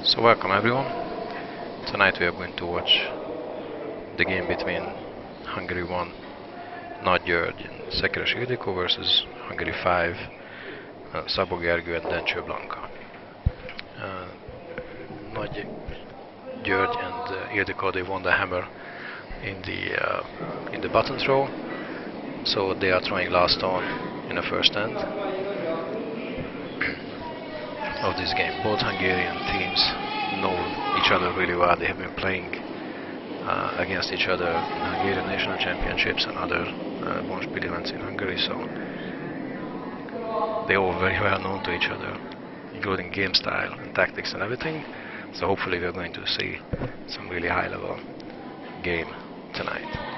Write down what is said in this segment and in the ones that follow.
So welcome everyone. Tonight we are going to watch the game between Hungary 1, Nagy and Szekeres versus Hungary 5, Szabó and Dejia. Nagy and Ildikó, they won the hammer in the button throw, so they are throwing last stone in the first end of this game. Both Hungarian teams know each other really well. They have been playing against each other in Hungarian national championships and other Bonspiel events in Hungary, so they are all very well known to each other, including game style and tactics and everything. So hopefully we're going to see some really high level game tonight.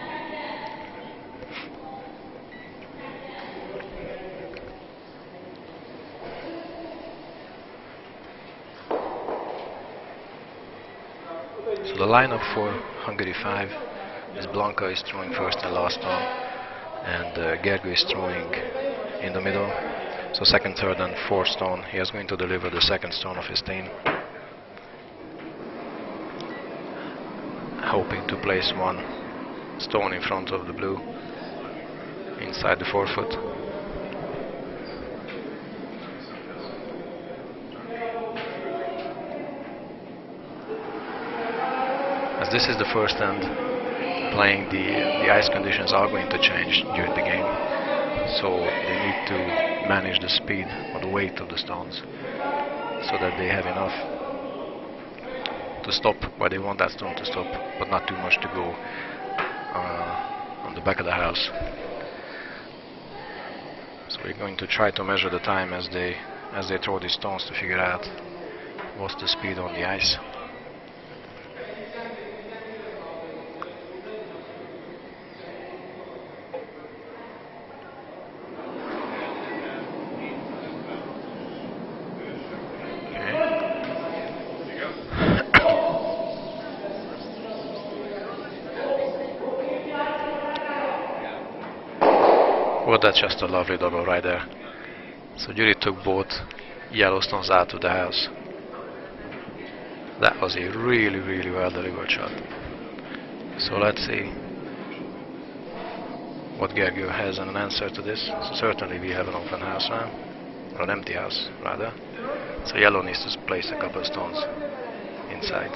So the lineup for Hungary 5 is Blanka is throwing first and last stone, and Gergő is throwing in the middle. So second, third and fourth stone, he is going to deliver the second stone of his team, hoping to place one stone in front of the blue inside the forefoot. As this is the first end, playing the ice conditions are going to change during the game, so they need to manage the speed or the weight of the stones so that they have enough to stop where they want that stone to stop, but not too much to go on the back of the house. So we're going to try to measure the time as they throw these stones to figure out what's the speed on the ice. Well, that's just a lovely double right there. So Gyuri took both yellow stones out of the house. That was a really, really well delivered shot. So let's see what Gergő has an answer to this. So certainly we have an open house now, or an empty house rather. So yellow needs to place a couple of stones inside.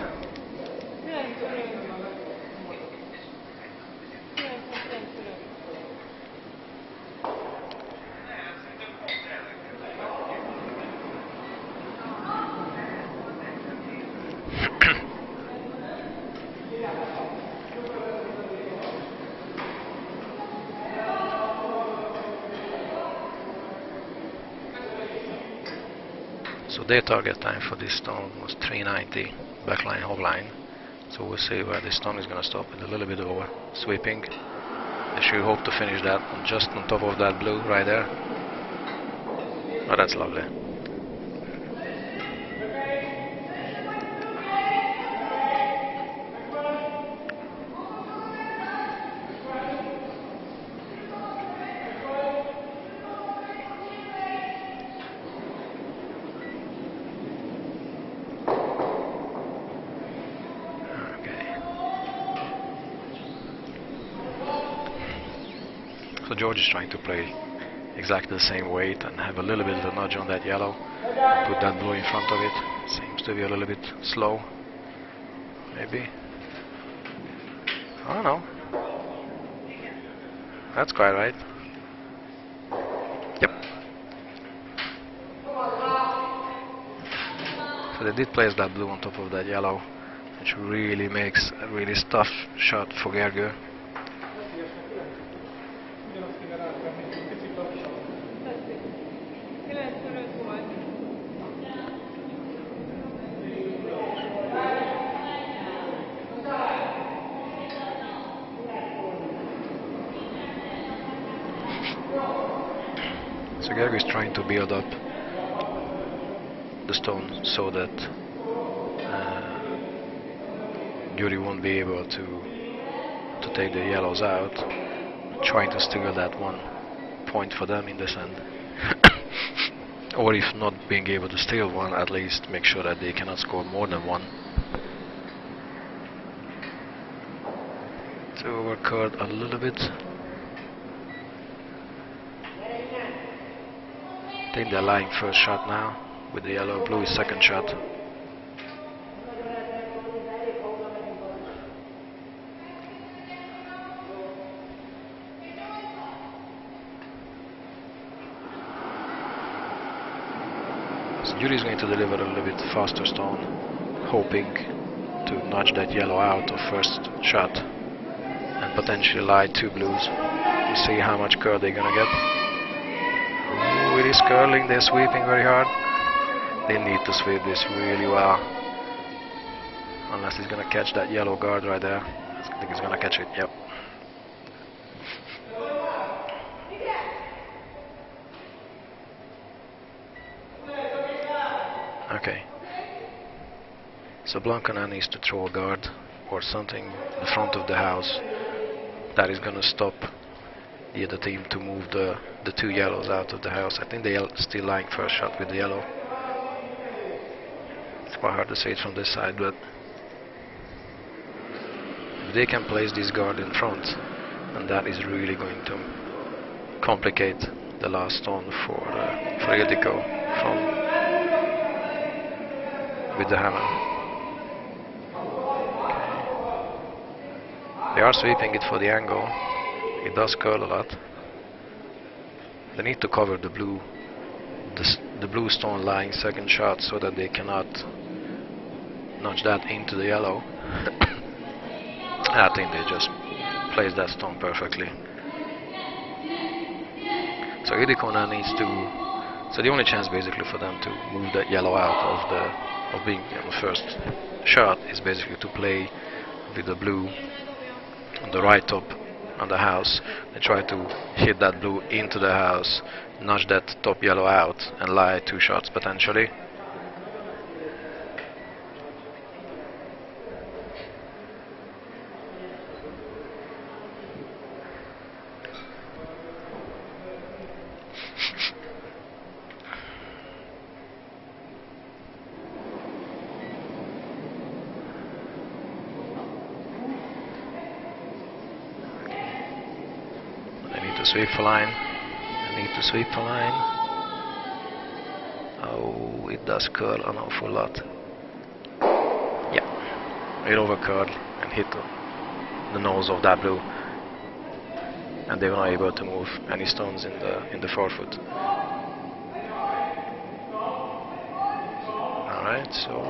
So their target time for this stone was 390 backline line. So we'll see where this stone is going to stop with a little bit over sweeping. They should hope to finish that just on top of that blue right there. Oh, that's lovely. So George is trying to play exactly the same weight and have a little bit of a nudge on that yellow. Put that blue in front of it. Seems to be a little bit slow. Maybe. I don't know. That's quite right. Yep. So they did place that blue on top of that yellow, which really makes a really tough shot for Gergő. So Gergő is trying to build up the stone so that Yuri won't be able to take the yellows out, trying to steal that 1 point for them in this end. Or if not being able to steal one, at least make sure that they cannot score more than 1. So overcurled a little bit. I think they're lying first shot now with the yellow. Blue is second shot. So Yuri is going to deliver a little bit faster stone, hoping to nudge that yellow out of first shot and potentially lie 2 blues. We'll see how much curl they're gonna get. Ooh, it is curling, they're sweeping very hard. They need to sweep this really well. Unless he's gonna catch that yellow guard right there. I think he's gonna catch it, yep. Okay. So Blanca now needs to throw a guard or something in front of the house that is gonna stop the other team to move the 2 yellows out of the house. I think they are still lying first shot with the yellow. It's quite hard to say it from this side, but if they can place this guard in front, and that is really going to complicate the last stone for Ildikó with the hammer. Okay. They are sweeping it for the angle. It does curl a lot. They need to cover the blue stone lying second shot so that they cannot nudge that into the yellow. I think they just placed that stone perfectly. So Ildikó now needs to. So the only chance basically for them to move that yellow out of being the first shot is basically to play with the blue on the right top on the house. They try to hit that blue into the house, nudge that top yellow out, and lie 2 shots potentially. Sweep for line. I need to sweep for line. Oh, it does curl an awful lot. Yeah, it overcurled and hit the nose of that blue, and they were not able to move any stones in the forefoot. All right, so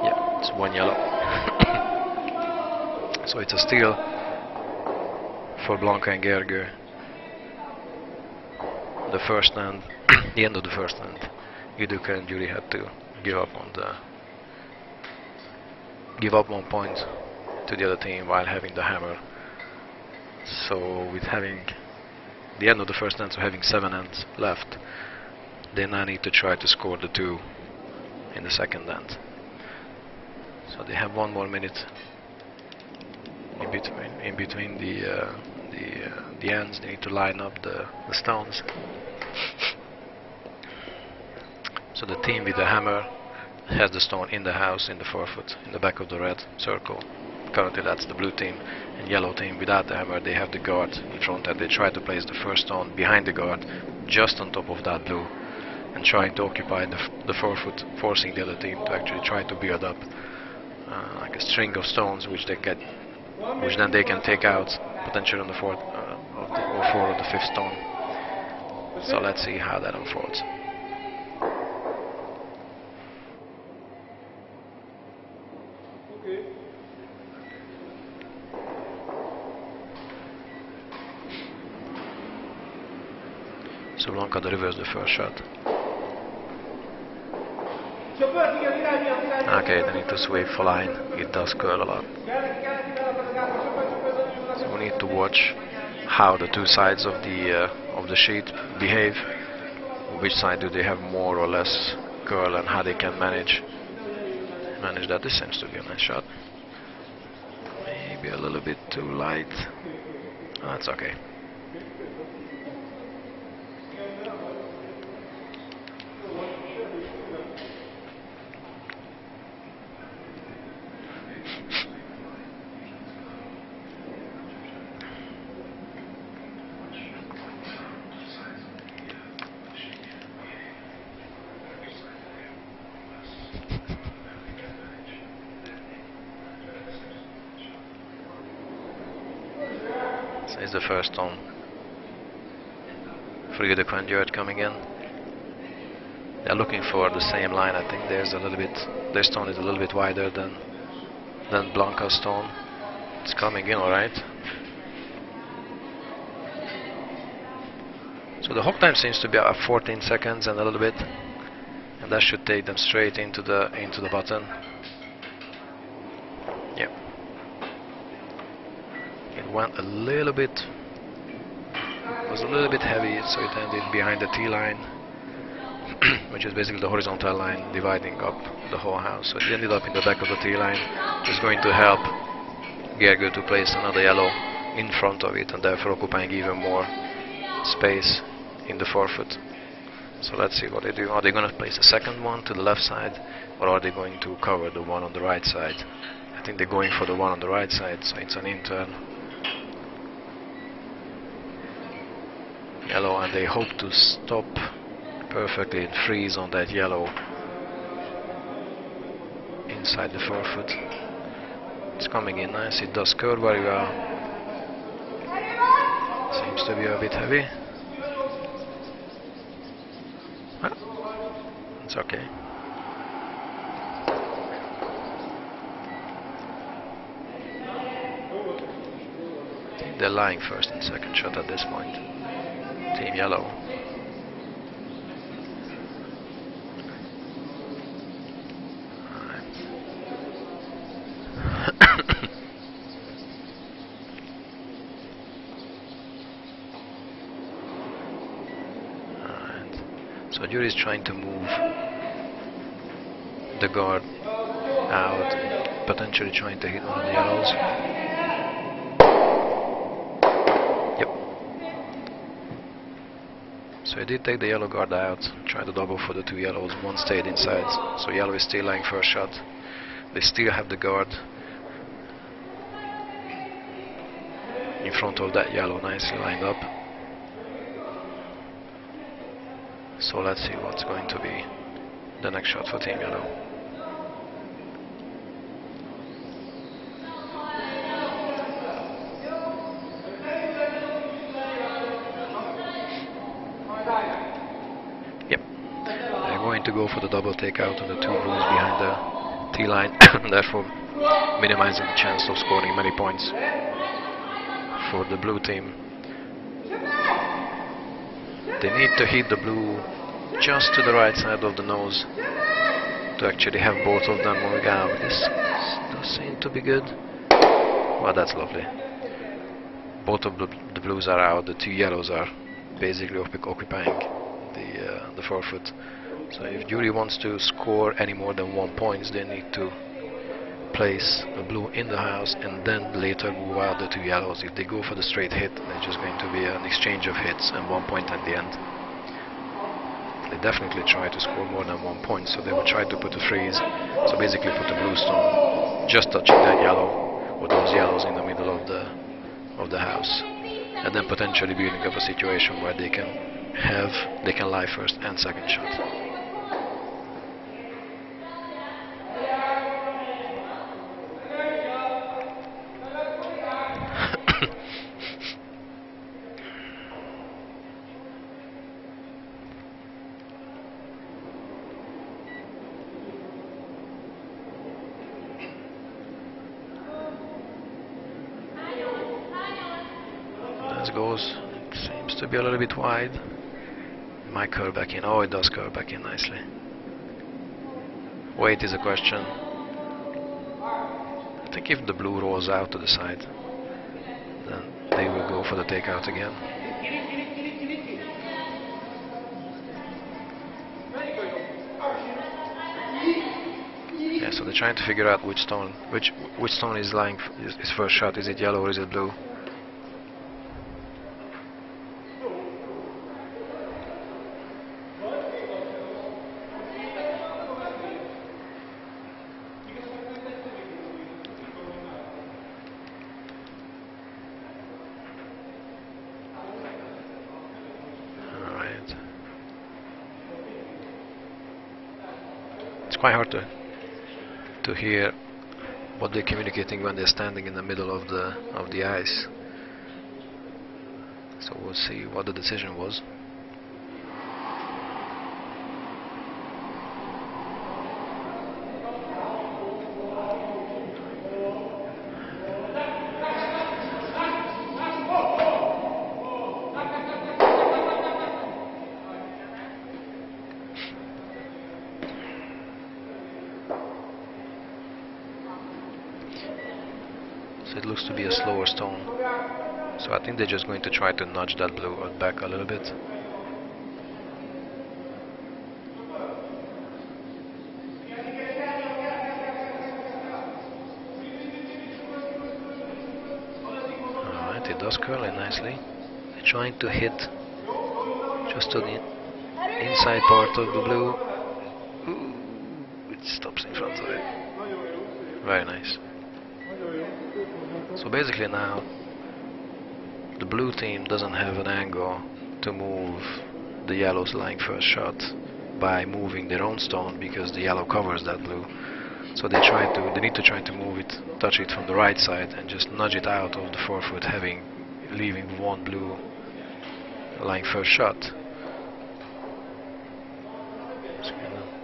yeah, it's 1 yellow. So it's a steal for Blanca and Gergő. The first end, the end of the first end, Ildikó and Yuri had to give up 1 point to the other team while having the hammer. So with having the end of the first end, so having 7 ends left, they now need to try to score the 2 in the second end. So they have 1 more minute. In between the ends, they need to line up the stones. So the team with the hammer has the stone in the house, in the forefoot, in the back of the red circle. Currently that's the blue team. And yellow team without the hammer, they have the guard in front, and they try to place the first stone behind the guard, just on top of that blue, and trying to occupy the forefoot, forcing the other team to actually try to build up like a string of stones, which then they can take out potentially on the 4th or 4 of the 5th stone. So let's see how that unfolds. So Blanca delivers the first shot. Okay, they need to sweep for line. It does curl a lot. So we need to watch how the two sides of the sheet behave. Which side do they have more or less curl, and how they can manage that. This seems to be a nice shot. Maybe a little bit too light. That's okay. Is the first stone. Frigide Conduit coming in. They're looking for the same line. I think their stone is a little bit wider than Blanca's stone. It's coming in all right. So the hook time seems to be 14 seconds and a little bit, and that should take them straight into the button. Yep. Went a little bit, was a little bit heavy, so it ended behind the T line, which is basically the horizontal line dividing up the whole house. So it ended up in the back of the T line, which is going to help Gergő to place another yellow in front of it, and therefore occupying even more space in the forefoot. So let's see what they do. Are they going to place a second one to the left side, or are they going to cover the one on the right side? I think they're going for the one on the right side, so it's an intern yellow, and they hope to stop perfectly and freeze on that yellow inside the forefoot. It's coming in nice. It does curl very well. Seems to be a bit heavy. It's okay. I think they're lying first and second shot at this point. Team yellow. So Yuri is trying to move the guard out, potentially trying to hit one of the yellows. Yep. So he did take the yellow guard out, tried to double for the two yellows, one stayed inside. So yellow is still lying first shot. They still have the guard in front of that yellow, nicely lined up. So let's see what's going to be the next shot for Team Yellow. Yep, they're going to go for the double takeout of the two blues behind the T-line, therefore minimizing the chance of scoring many points for the blue team. They need to hit the blue just to the right side of the nose to actually have both of them moving out. This does seem to be good. Well, that's lovely. Both of the blues are out, the two yellows are basically occupying the forefoot. So if Yuri wants to score any more than 1 point, they need to place a blue in the house and then later move out the two yellows. If they go for the straight hit, there's just going to be an exchange of hits and 1 point at the end. They definitely try to score more than 1 point, so they will try to put a freeze. So basically put the blue stone just touching that yellow or those yellows in the middle of the house, and then potentially building up a situation where they can lie first and second shot. Goes. It seems to be a little bit wide. It might curl back in. Oh, it does curl back in nicely. Weight is a question. I think if the blue rolls out to the side, then they will go for the takeout again. Yeah, so they're trying to figure out which stone is lying is first shot. Is it yellow or is it blue? Quite hard to hear what they're communicating when they're standing in the middle of the ice. So we'll see what the decision was. It looks to be a slower stone, so I think they're just going to try to nudge that blue back a little bit. Alright, it does curl in nicely. They're trying to hit just to the inside part of the blue. Ooh, it stops in front of it. Very nice. So basically now the blue team doesn't have an angle to move the yellow's lying first shot by moving their own stone, because the yellow covers that blue. So they need to try to move it, touch it from the right side and just nudge it out of the forefoot, leaving one blue lying first shot. So,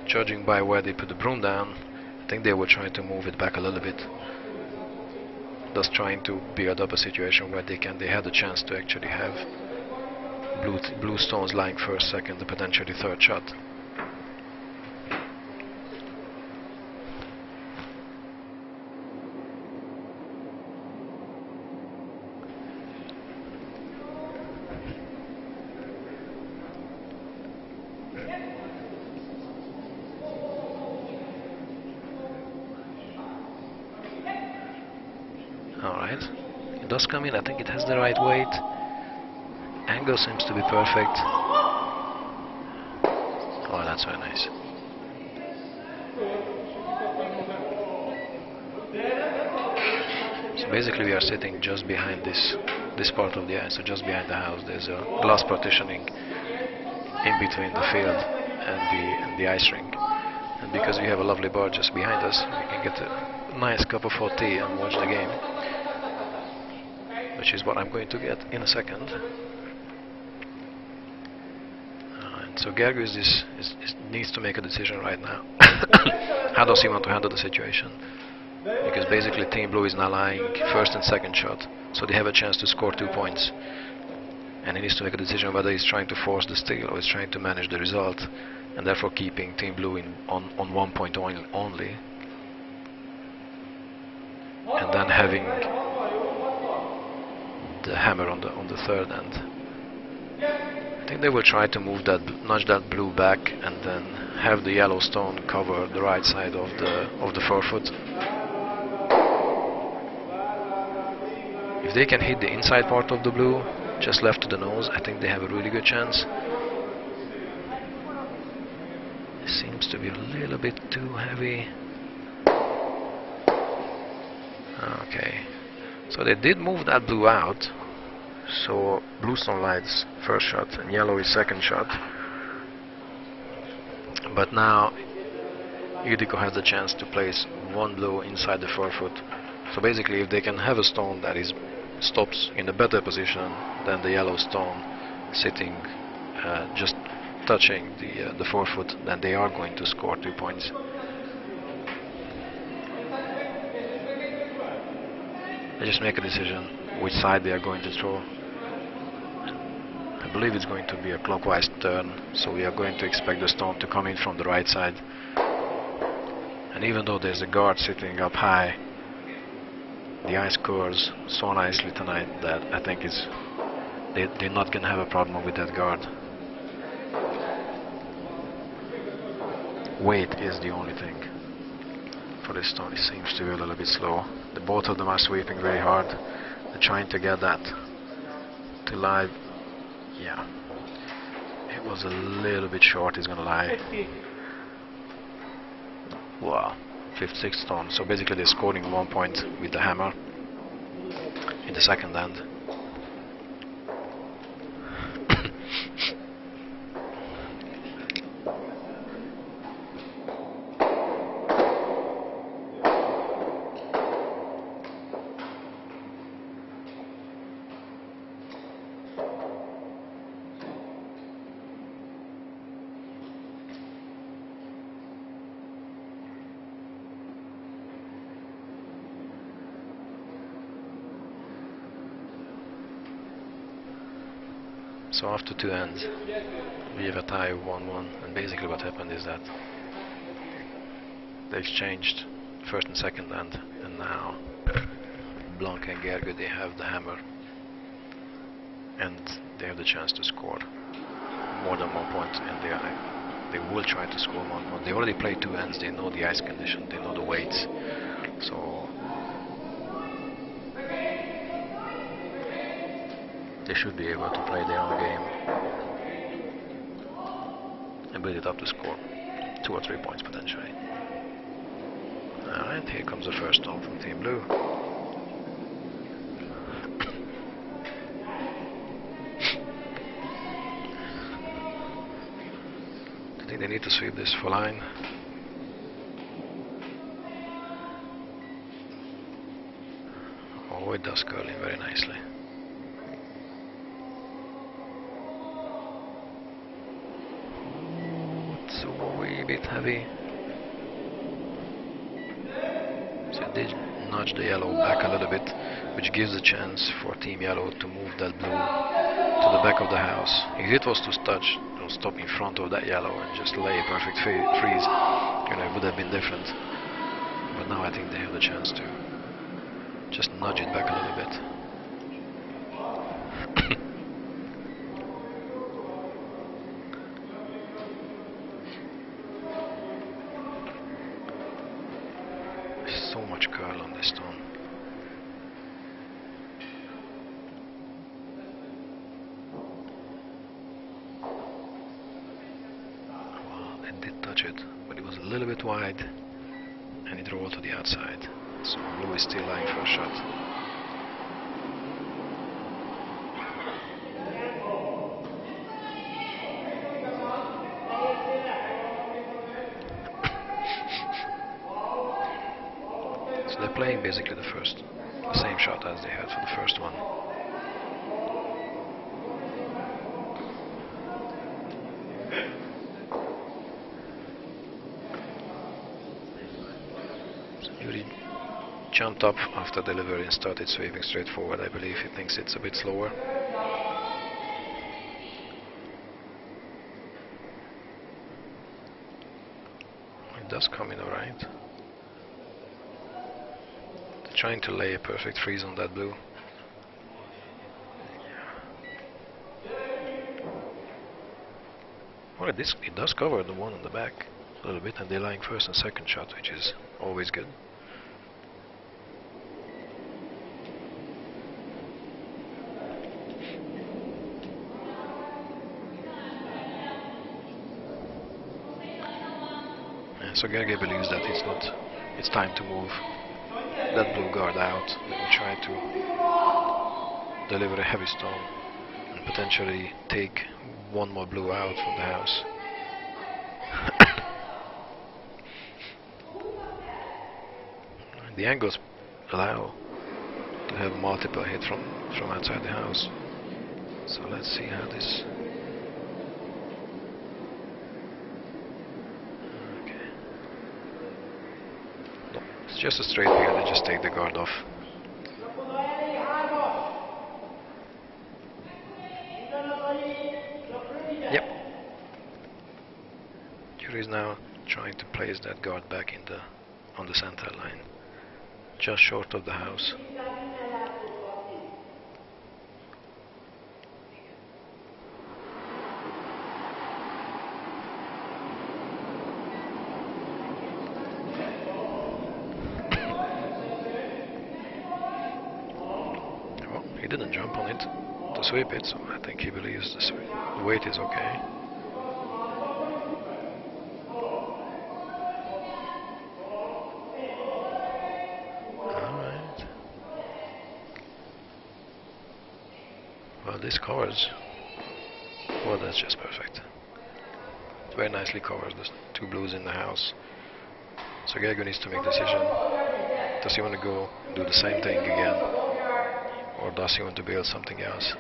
judging by where they put the broom down, I think they were trying to move it back a little bit, thus trying to build up a situation where they had a chance to actually have blue stones lying first, second, and potentially third shot. Alright, it does come in. I think it has the right weight. Angle seems to be perfect. Oh, that's very nice. So basically we are sitting just behind this part of the ice, so just behind the house. There's a glass partitioning in between the field and the ice rink. And because we have a lovely bar just behind us, we can get a nice cup of hot tea and watch the game, which is what I'm going to get in a second. And so Gergő needs to make a decision right now. How does he want to handle the situation? Because basically Team Blue is now lying first and second shot, so they have a chance to score 2 points. And he needs to make a decision whether he's trying to force the steal or he's trying to manage the result, and therefore keeping Team Blue on 1 point only. And then having the hammer on the third end. I think they will try to nudge that blue back, and then have the yellow stone cover the right side of the forefoot. If they can hit the inside part of the blue, just left to the nose, I think they have a really good chance. It seems to be a little bit too heavy. Okay, so they did move that blue out, so blue stone lies first shot and yellow is second shot. But now Ildikó has the chance to place one blue inside the forefoot. So basically if they can have a stone that stops in a better position than the yellow stone sitting just touching the forefoot, then they are going to score 2 points. They just make a decision which side they are going to throw. I believe it's going to be a clockwise turn, so we are going to expect the stone to come in from the right side. And even though there's a guard sitting up high, the ice curls so nicely tonight that I think they're not gonna have a problem with that guard. Weight is the only thing for this stone. It seems to be a little bit slow. Both of them are sweeping very hard. They're trying to get that to lie. Yeah, it was a little bit short, he's gonna lie. Wow, 5th, 6th stone. So basically they're scoring 1 point with the hammer in the second end. So after 2 ends, we have a tie of 1-1, and basically what happened is that they exchanged first and second end, and now Blanc and Gergő, they have the hammer, and they have the chance to score more than 1 point, and they will try to score 1 point. They already played 2 ends, they know the ice condition, they know the weights, so they should be able to play their own game and build it up to score 2 or 3 points potentially. Alright, here comes the first stone from Team Blue. I think they need to sweep this full line. Oh, it does curl in very nicely. Bit heavy, so it did nudge the yellow back a little bit, which gives a chance for Team Yellow to move that blue to the back of the house. If it was to stop in front of that yellow and just lay a perfect freeze, you know, it would have been different. But now I think they have the chance to just nudge it back a little bit. So much curl on this stone. Well, it did touch it, but it was a little bit wide and it rolled to the outside. So Blue is still lying for a shot. They're playing basically the same shot as they had for the first one. So Yuri jumped up after delivery and started sweeping straight forward. I believe he thinks it's a bit slower. It does come in alright. Trying to lay a perfect freeze on that blue. Well, it does cover the one on the back a little bit, and they're lying first and second shot, which is always good. And so Gergely believes that it's time to move that blue guard out. They will try to deliver a heavy stone and potentially take one more blue out from the house. The angles allow to have multiple hits from outside the house. So let's see how this. It's just a straight pair, they just take the guard off. Yep. Yuri is now trying to place that guard back on the center line. just short of the house. Well, he didn't jump on it to sweep it, so I think he believes the weight is okay. Well, this covers. Well, that's just perfect. It very nicely covers the two blues in the house. So Gergő needs to make a decision. Does he want to go do the same thing again, or does he want to build something else?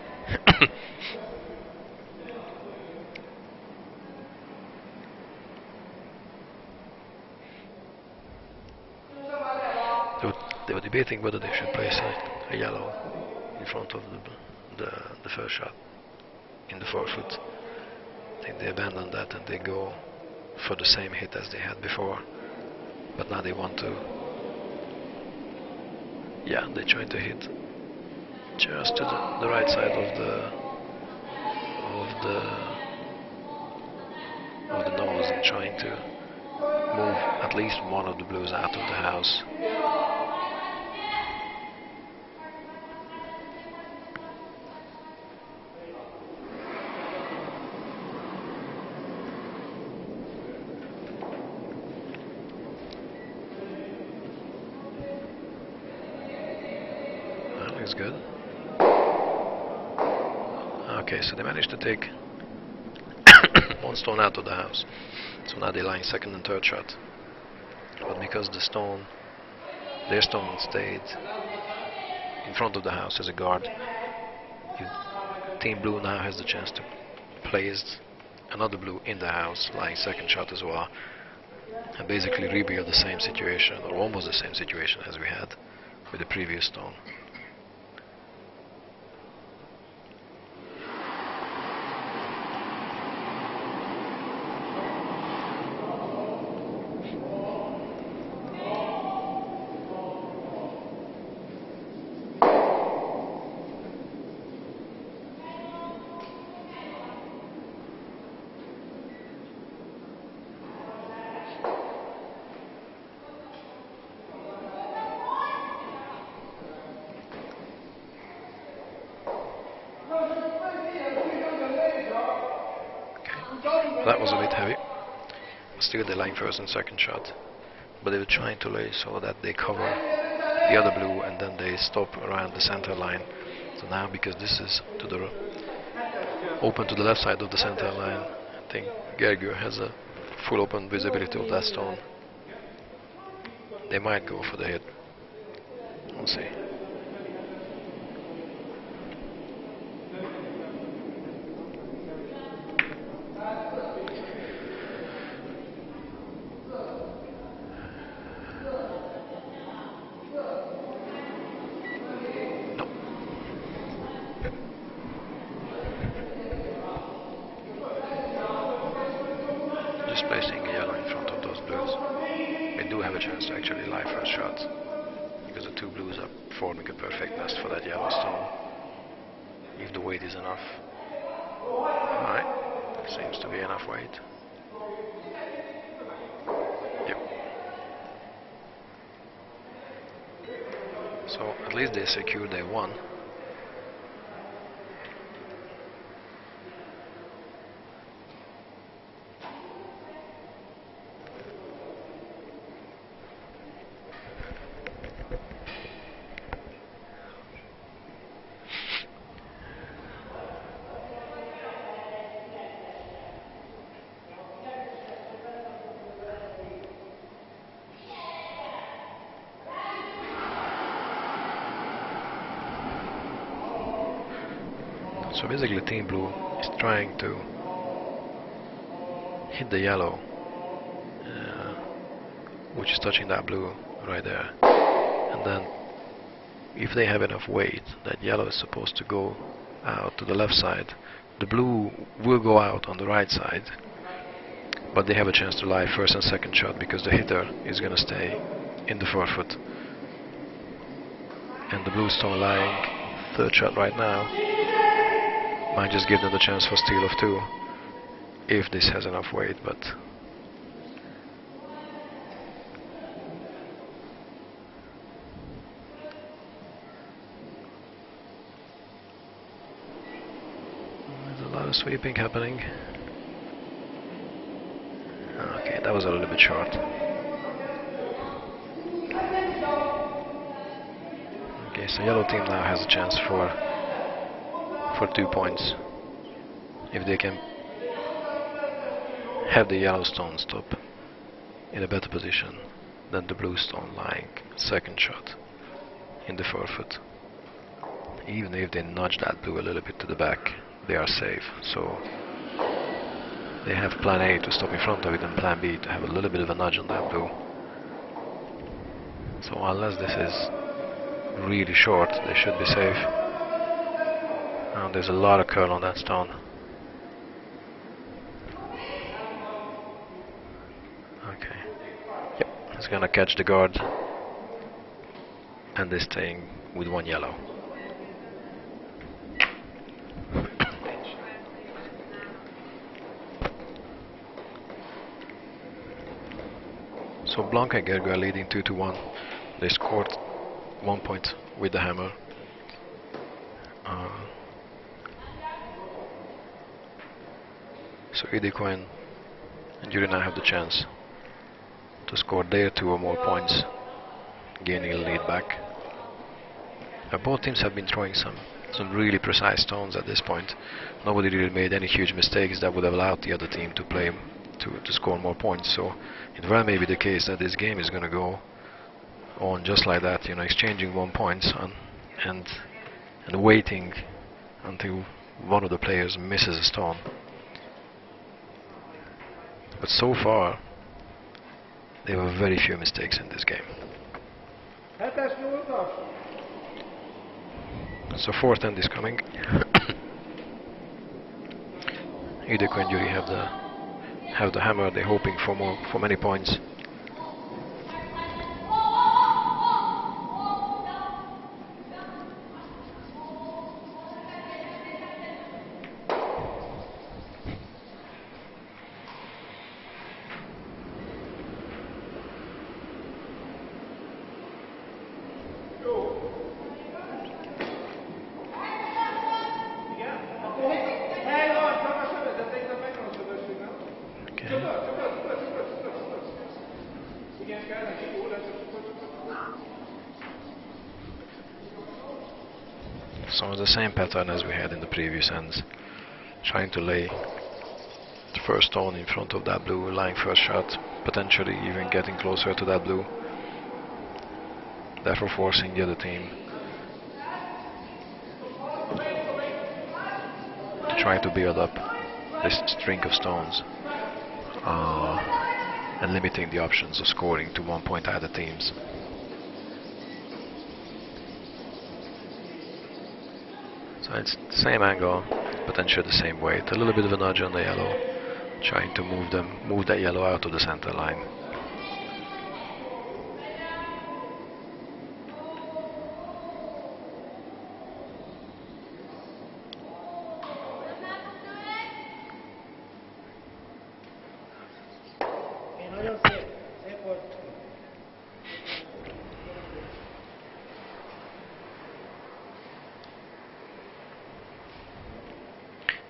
They were debating whether they should place a yellow in front of the first shot in the forefoot. I think they abandoned that and they go for the same hit as they had before, but now they want to. Yeah, they're trying to hit just to the right side of the nose and trying to move at least one of the blues out of the house. Good. Okay, so they managed to take one stone out of the house. So now they're lying second and third shot. But because their stone stayed in front of the house as a guard, Team Blue now has the chance to place another blue in the house, lying second shot as well, and basically rebuild the same situation, or almost the same situation as we had with the previous stone. That was a bit heavy. Still they're lying first and second shot, but they were trying to lay so that they cover the other blue and then they stop around the center line. So now, because this is open to the left side of the center line, I think Gergő has a full open visibility of that stone. They might go for the hit. We'll see. Placing a yellow in front of those blues. They do have a chance to actually lie first shot, because the two blues are forming a perfect nest for that yellow stone, if the weight is enough. Alright, seems to be enough weight. Yep. So at least they secured their one. So basically Team Blue is trying to hit the yellow, which is touching that blue right there, and then if they have enough weight, that yellow is supposed to go out to the left side. The blue will go out on the right side, but they have a chance to lie first and second shot because the hitter is going to stay in the forefoot. And the blue stone lying third shot right now might just give them the chance for steal of 2 if this has enough weight, but there's a lot of sweeping happening. Okay, that was a little bit short. Okay, so yellow team now has a chance for 2 points if they can have the yellow stone stop in a better position than the blue stone lying second shot in the forefoot. Even if they nudge that blue a little bit to the back, they are safe. So they have plan A to stop in front of it and plan B to have a little bit of a nudge on that blue. So unless this is really short, they should be safe. And there's a lot of curl on that stone. Okay. Yep, it's gonna catch the guard. And they're staying with 1 yellow. So Blanca and Gergo are leading 2-1. They scored 1 point with the hammer. So Idikoin and Yuri now have the chance to score their 2 or more points, gaining a lead back. Both teams have been throwing some really precise stones at this point. Nobody really made any huge mistakes that would have allowed the other team to play to score more points. So it well may be the case that this game is going to go on just like that, you know, exchanging 1 points and waiting until one of the players misses a stone. But so far there were very few mistakes in this game. So 4th end is coming. Ideko and Yuri have the hammer. They're hoping for many points. So the same pattern as we had in the previous ends, trying to lay the first stone in front of that blue, lying first shot, potentially even getting closer to that blue, therefore forcing the other team to try to build up this string of stones and limiting the options of scoring to 1 point either teams. So it's the same angle, potentially the same weight, a little bit of a nudge on the yellow, trying to move that yellow out of the center line.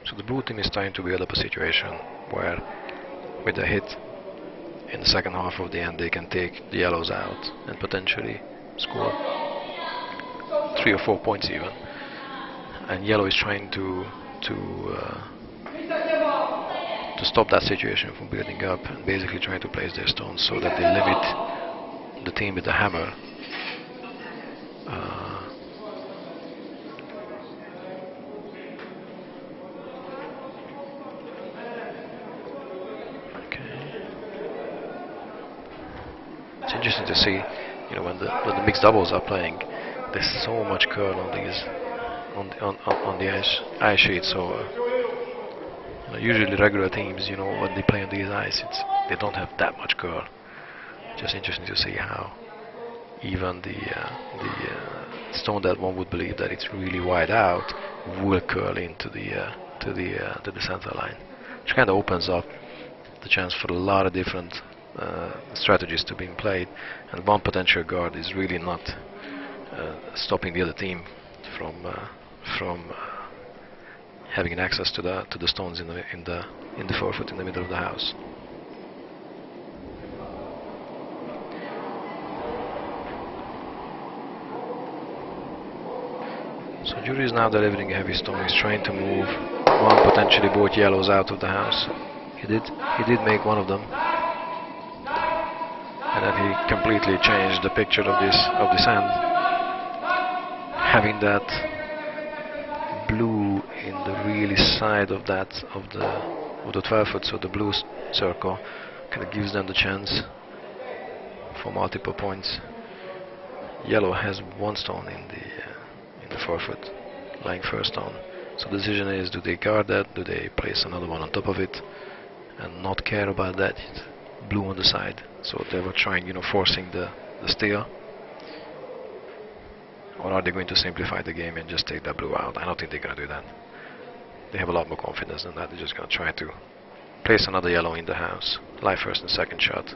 So the blue team is trying to build up a situation where with a hit in the second half of the end they can take the yellows out and potentially score 3 or 4 points even. And yellow is trying to stop that situation from building up and basically trying to place their stones so that they limit the team with the hammer interesting to see, you know, when the mixed doubles are playing, there's so much curl on these on the ice sheet. So you know, usually regular teams, you know, when they play on these ice, they don't have that much curl. Just interesting to see how even the stone that one would believe that it's really wide out will curl into the to the center line, which kind of opens up the chance for a lot of different strategies to be played. And one potential guard is really not stopping the other team from having access to the stones in the forefoot in the middle of the house. So Jury is now delivering a heavy stone. He's trying to move one, potentially both yellows out of the house. He did make one of them, and then he completely changed the picture of this hand, having that blue in the really side of the 12-foot, so the blue circle kind of gives them the chance for multiple points. Yellow has one stone in the 4-foot, lying first stone. So the decision is, do they guard that? Do they place another one on top of it and not care about that blue on the side? So they were trying, forcing the steal. Or are they going to simplify the game and just take that blue out? I don't think they're going to do that. They have a lot more confidence than that. They're just going to try to place another yellow in the house. Lie first and second shot.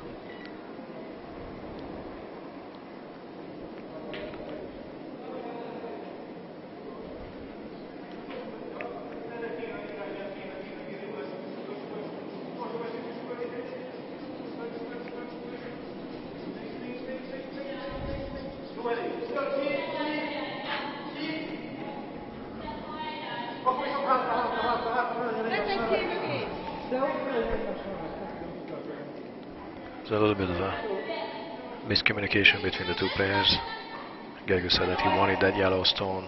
There's a little bit of a miscommunication between the two players. Gergő said that he wanted that yellow stone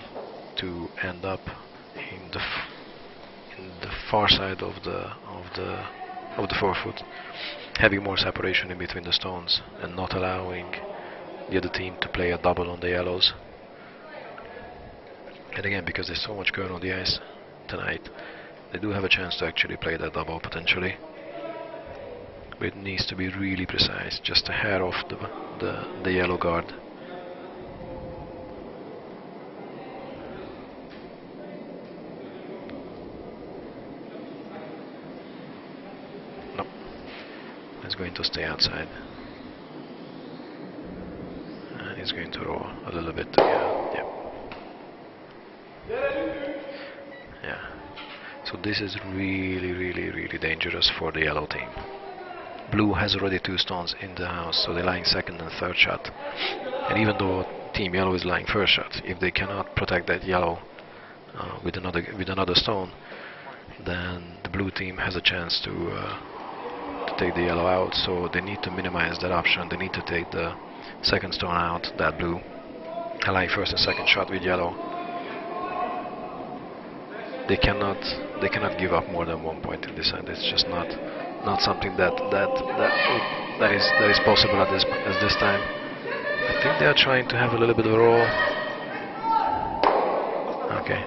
to end up in the far side of the 4-foot, having more separation in between the stones and not allowing the other team to play a double on the yellows. And again, because there's so much current on the ice tonight, they do have a chance to actually play that double potentially. But it needs to be really precise, just a hair off the yellow guard. No, it's going to stay outside. And it's going to roll a little bit together. Yeah. Yeah. So this is really, really, really dangerous for the yellow team. Blue has already 2 stones in the house, so they're lying second and third shot. And even though Team Yellow is lying first shot, if they cannot protect that yellow with another stone, then the blue team has a chance to take the yellow out. So they need to minimize that option. They need to take the second stone out, that blue, lying first and second shot with yellow. They cannot give up more than 1 point in this end. It's just not something that is possible at this time. I think they are trying to have a little bit of a roll. Okay.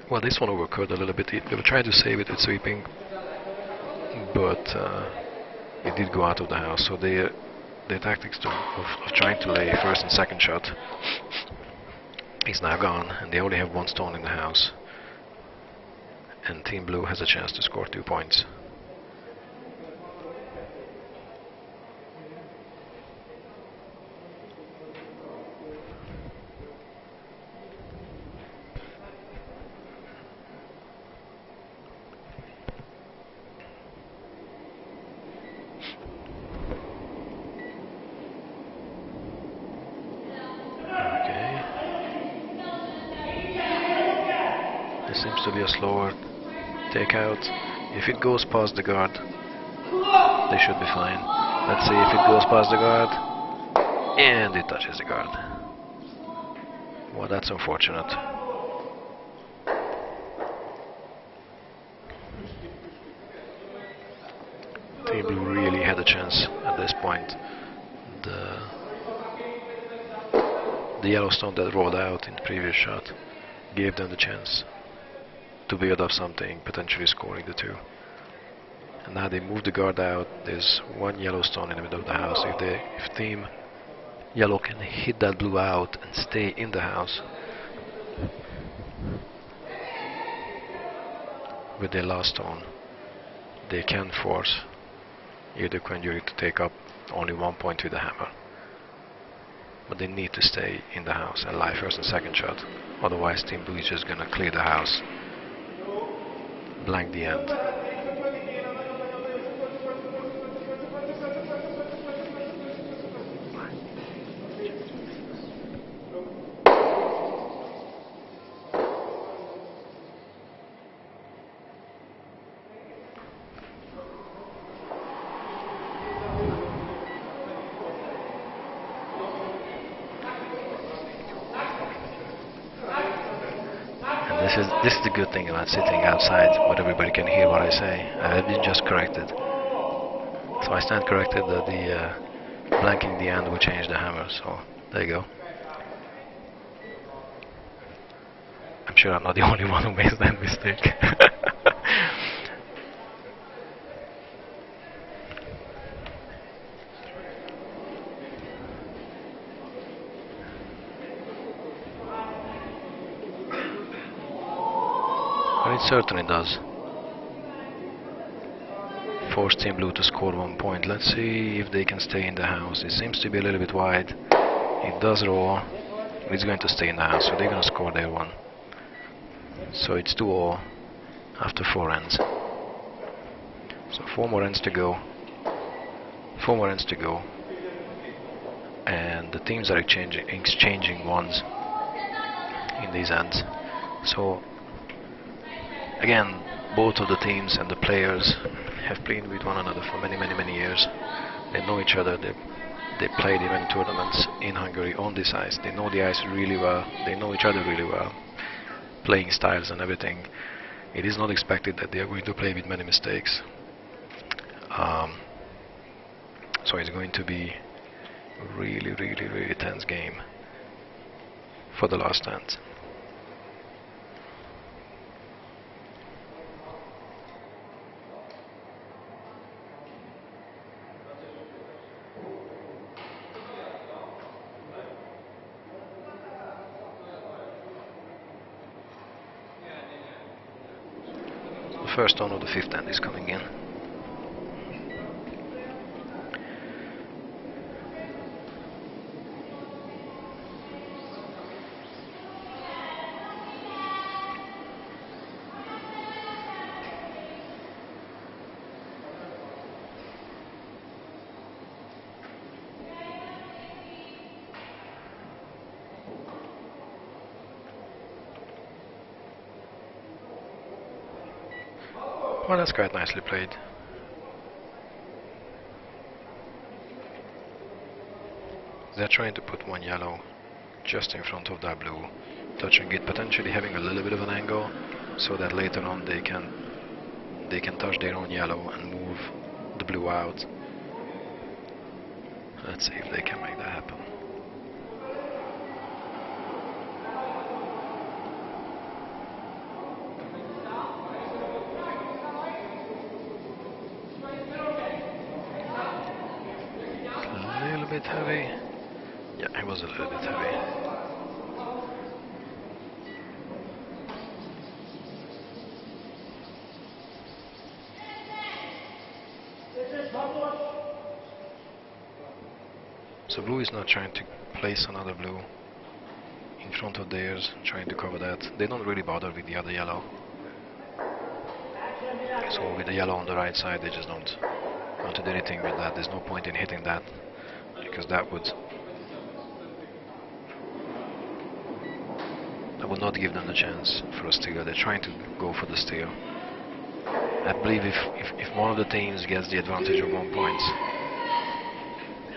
Well, this one overcut a little bit. They were trying to save it with sweeping, but it did go out of the house. So their tactics of trying to lay first and second shot is now gone, and they only have 1 stone in the house. And Team Blue has a chance to score 2 points. This seems to be a slower takeout. If it goes past the guard, they should be fine. Let's see if it goes past the guard, and it touches the guard. Well, that's unfortunate. Team Blue really had a chance at this point. The yellow stone that rolled out in the previous shot gave them the chance to build up something, potentially scoring the 2. And now they move the guard out. There's 1 yellow stone in the middle of the house. If Team yellow can hit that blue out and stay in the house with their last stone, they can force either Mingjie to take up only 1 point with the hammer. But they need to stay in the house and lie first and second shot. Otherwise, Team Blue is just gonna clear the house, blank the end. This is the good thing about sitting outside, but everybody can hear what I say. I've been just corrected. So I stand corrected that the blanking the end will change the hammer, so there you go. I'm sure I'm not the only one who makes that mistake. It certainly does. Force Team Blue to score 1 point. Let's see if they can stay in the house. It seems to be a little bit wide. It does roll. It's going to stay in the house, so they're going to score their one. So it's 2-all after 4 ends. So 4 more ends to go. 4 more ends to go. And the teams are exchanging ones in these ends. So again, both of the teams and the players have played with one another for many years. They know each other. They played even tournaments in Hungary on this ice. They know the ice really well. They know each other really well. Playing styles and everything. It is not expected that they are going to play with many mistakes. So it's going to be a really tense game for the last ends. First stone of the 5th end is coming in. Well, that's quite nicely played. They're trying to put one yellow just in front of that blue, touching it, potentially having a little bit of an angle, so that later on they can touch their own yellow and move the blue out. Let's see if they can make that happen. Bit heavy. Yeah, it was a little bit heavy. So blue is not trying to place another blue in front of theirs, trying to cover that. They don't really bother with the other yellow. So with the yellow on the right side, they just don't want to do anything with that. There's no point in hitting that, because that would not give them the chance for a steal. They're trying to go for the steal. I believe if one of the teams gets the advantage of 1 point,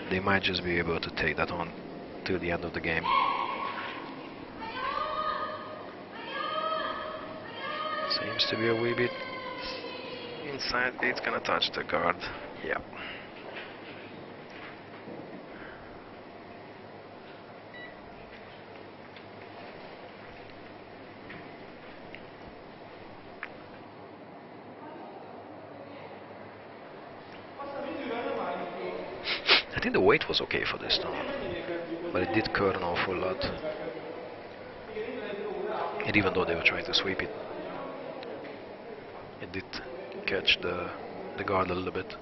they might just be able to take that on till the end of the game. Seems to be a wee bit inside. It's gonna touch the guard. Yeah. think the weight was okay for this stone, but it did curl an awful lot. And even though they were trying to sweep it, it did catch the guard a little bit.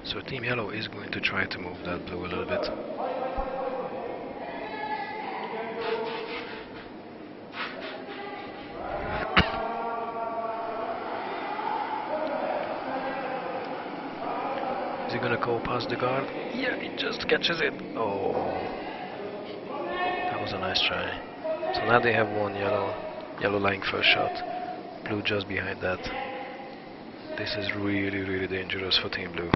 So Team Yellow is going to try to move that blue a little bit. Is he gonna go past the guard? Yeah, he just catches it. Oh, that was a nice try. So now they have one yellow lying first shot, blue just behind that. This is really, really dangerous for Team Blue.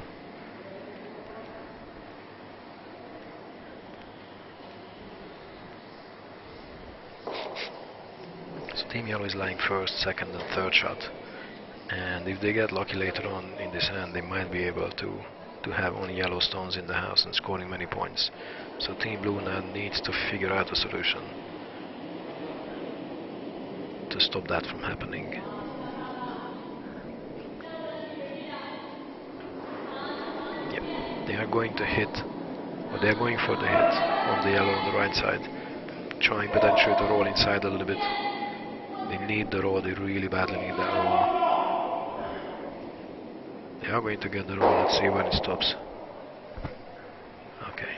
Team Yellow is lying first, second and third shot, and if they get lucky later on in this hand, they might be able to have only yellow stones in the house and scoring many points. So Team Blue now needs to figure out a solution to stop that from happening. Yep, they are going to hit, or they are going for the hit on the yellow on the right side, trying potentially to roll inside a little bit. They need the roll, they really badly need that roll. They are going to get the roll, let's see when it stops. Okay.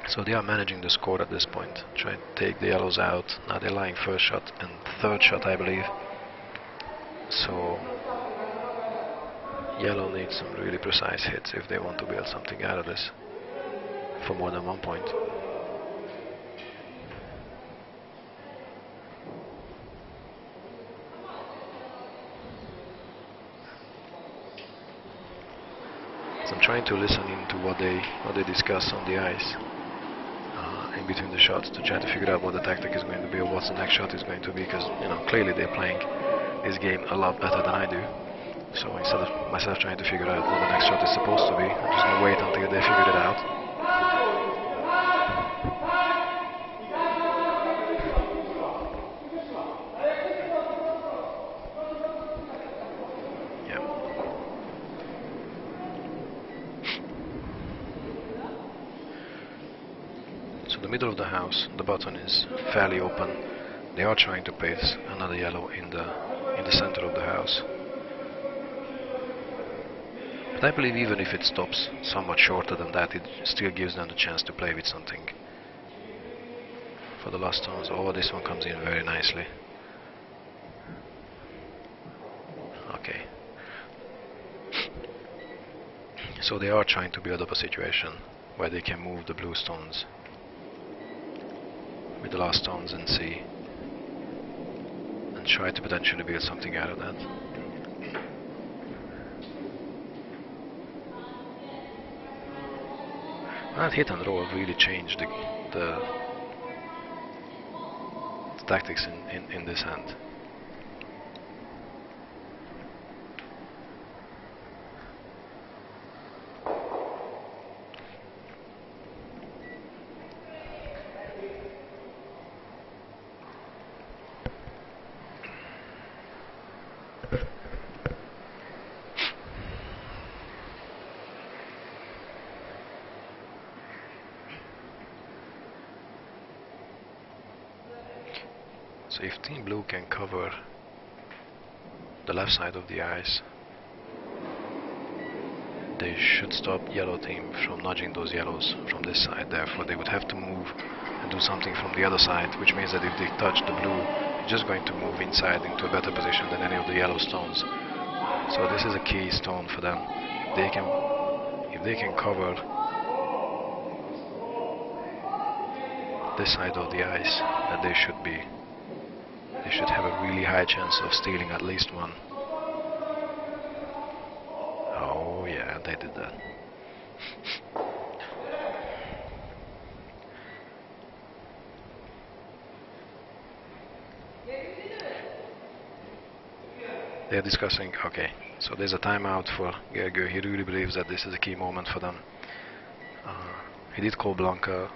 So they are managing the score at this point, trying to take the yellows out. Now they're lying first shot and third shot, I believe. So yellow needs some really precise hits if they want to build something out of this for more than 1 point. I'm trying to listen into what they discuss on the ice in between the shots to try to figure out what the tactic is going to be or what the next shot is going to be, because clearly they're playing this game a lot better than I do. So instead of myself trying to figure out what the next shot is supposed to be, I'm just going to wait until they figure it out. The middle of the house, the button is fairly open. They are trying to paste another yellow in the center of the house. But I believe even if it stops somewhat shorter than that, it still gives them the chance to play with something. For the last stones, oh, this one comes in very nicely. Okay. So they are trying to build up a situation where they can move the blue stones with the last stones and see and try to potentially build something out of that. That hit and roll really changed the tactics in this hand. So if Team Blue can cover the left side of the ice, they should stop yellow team from nudging those yellows from this side. Therefore they would have to move and do something from the other side, which means that if they touch the blue, they're just going to move inside into a better position than any of the yellow stones. So this is a key stone for them. If they can cover this side of the ice, then they should have a really high chance of stealing at least one. Oh yeah, they did that. They're discussing, okay, so there's a timeout for Gergő. He really believes that this is a key moment for them. He did call Blanca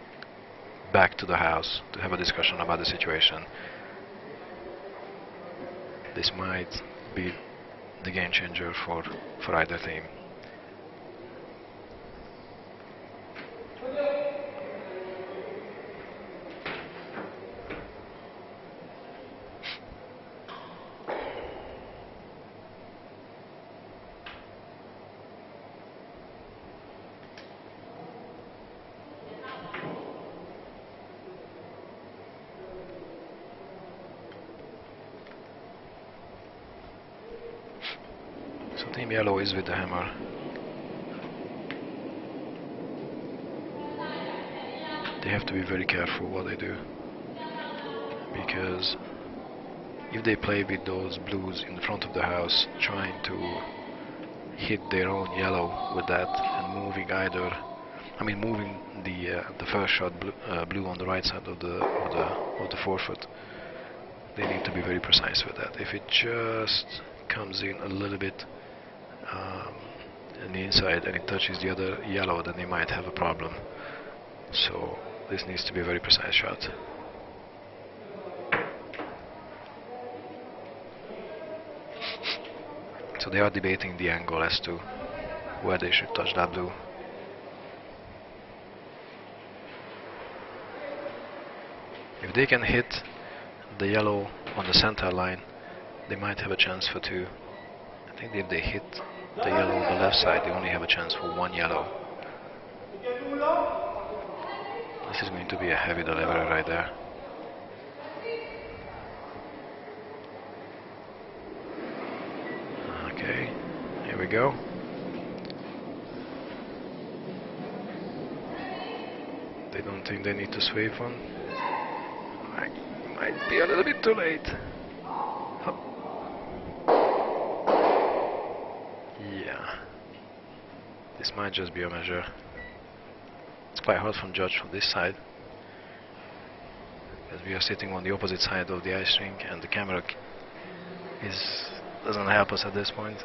back to the house to have a discussion about the situation. This might be the game changer for either team. Team yellow is with the hammer. They have to be very careful what they do, because if they play with those blues in the front of the house, trying to hit their own yellow with that and moving moving the first shot blue on the right side of the forefoot, they need to be very precise with that. If it just comes in a little bit on the inside and it touches the other yellow, then they might have a problem. So this needs to be a very precise shot. So they are debating the angle as to where they should touch that blue. If they can hit the yellow on the center line, they might have a chance for two. I think if they hit the yellow on the left side, they only have a chance for one yellow. This is going to be a heavy delivery right there. Okay, here we go. They don't think they need to sweep one. Might be a little bit too late. Yeah, this might just be a measure. It's quite hard from judge from this side, because we are sitting on the opposite side of the ice rink and the camera doesn't help us at this point.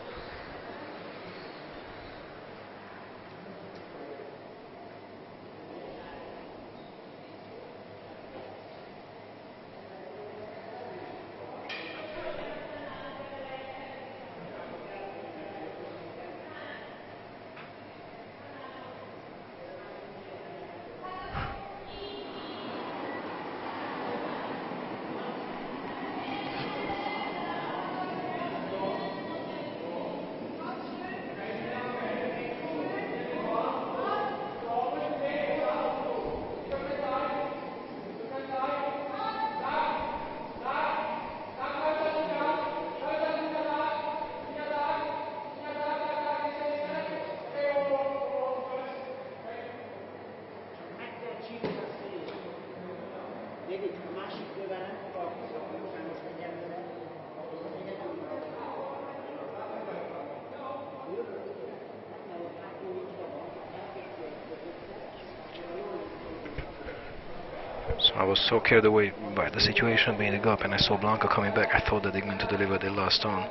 I was so carried away by the situation being up, and I saw Blanca coming back. I thought that they're going to deliver their last stone,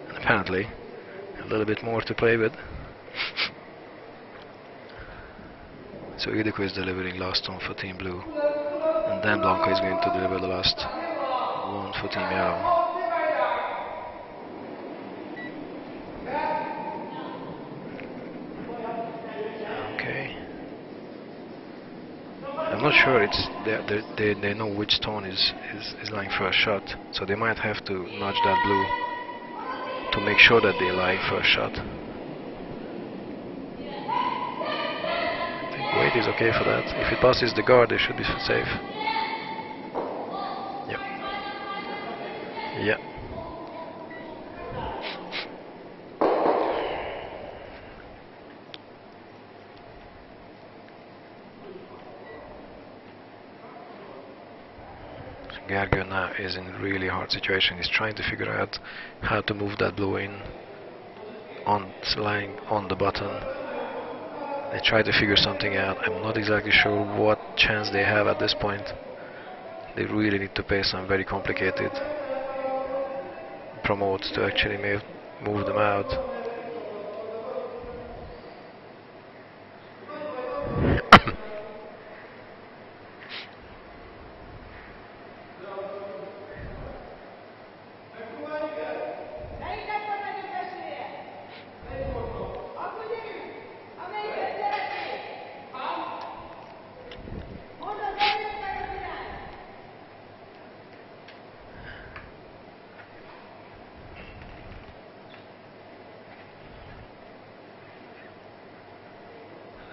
and apparently a little bit more to play with. So Ildikó is delivering last stone for Team Blue, and then Blanca is going to deliver the last one for Team Yellow. I'm not sure they know which stone is lying first shot, so they might have to nudge that blue to make sure that they're lying first shot. I think weight is okay for that. If it passes the guard, they should be safe. Yep. Yep. Gergő now is in a really hard situation. He's trying to figure out how to move that blue in lying on the button. They try to figure something out. I'm not exactly sure what chance they have at this point. They really need to play some very complicated promotes to actually move them out.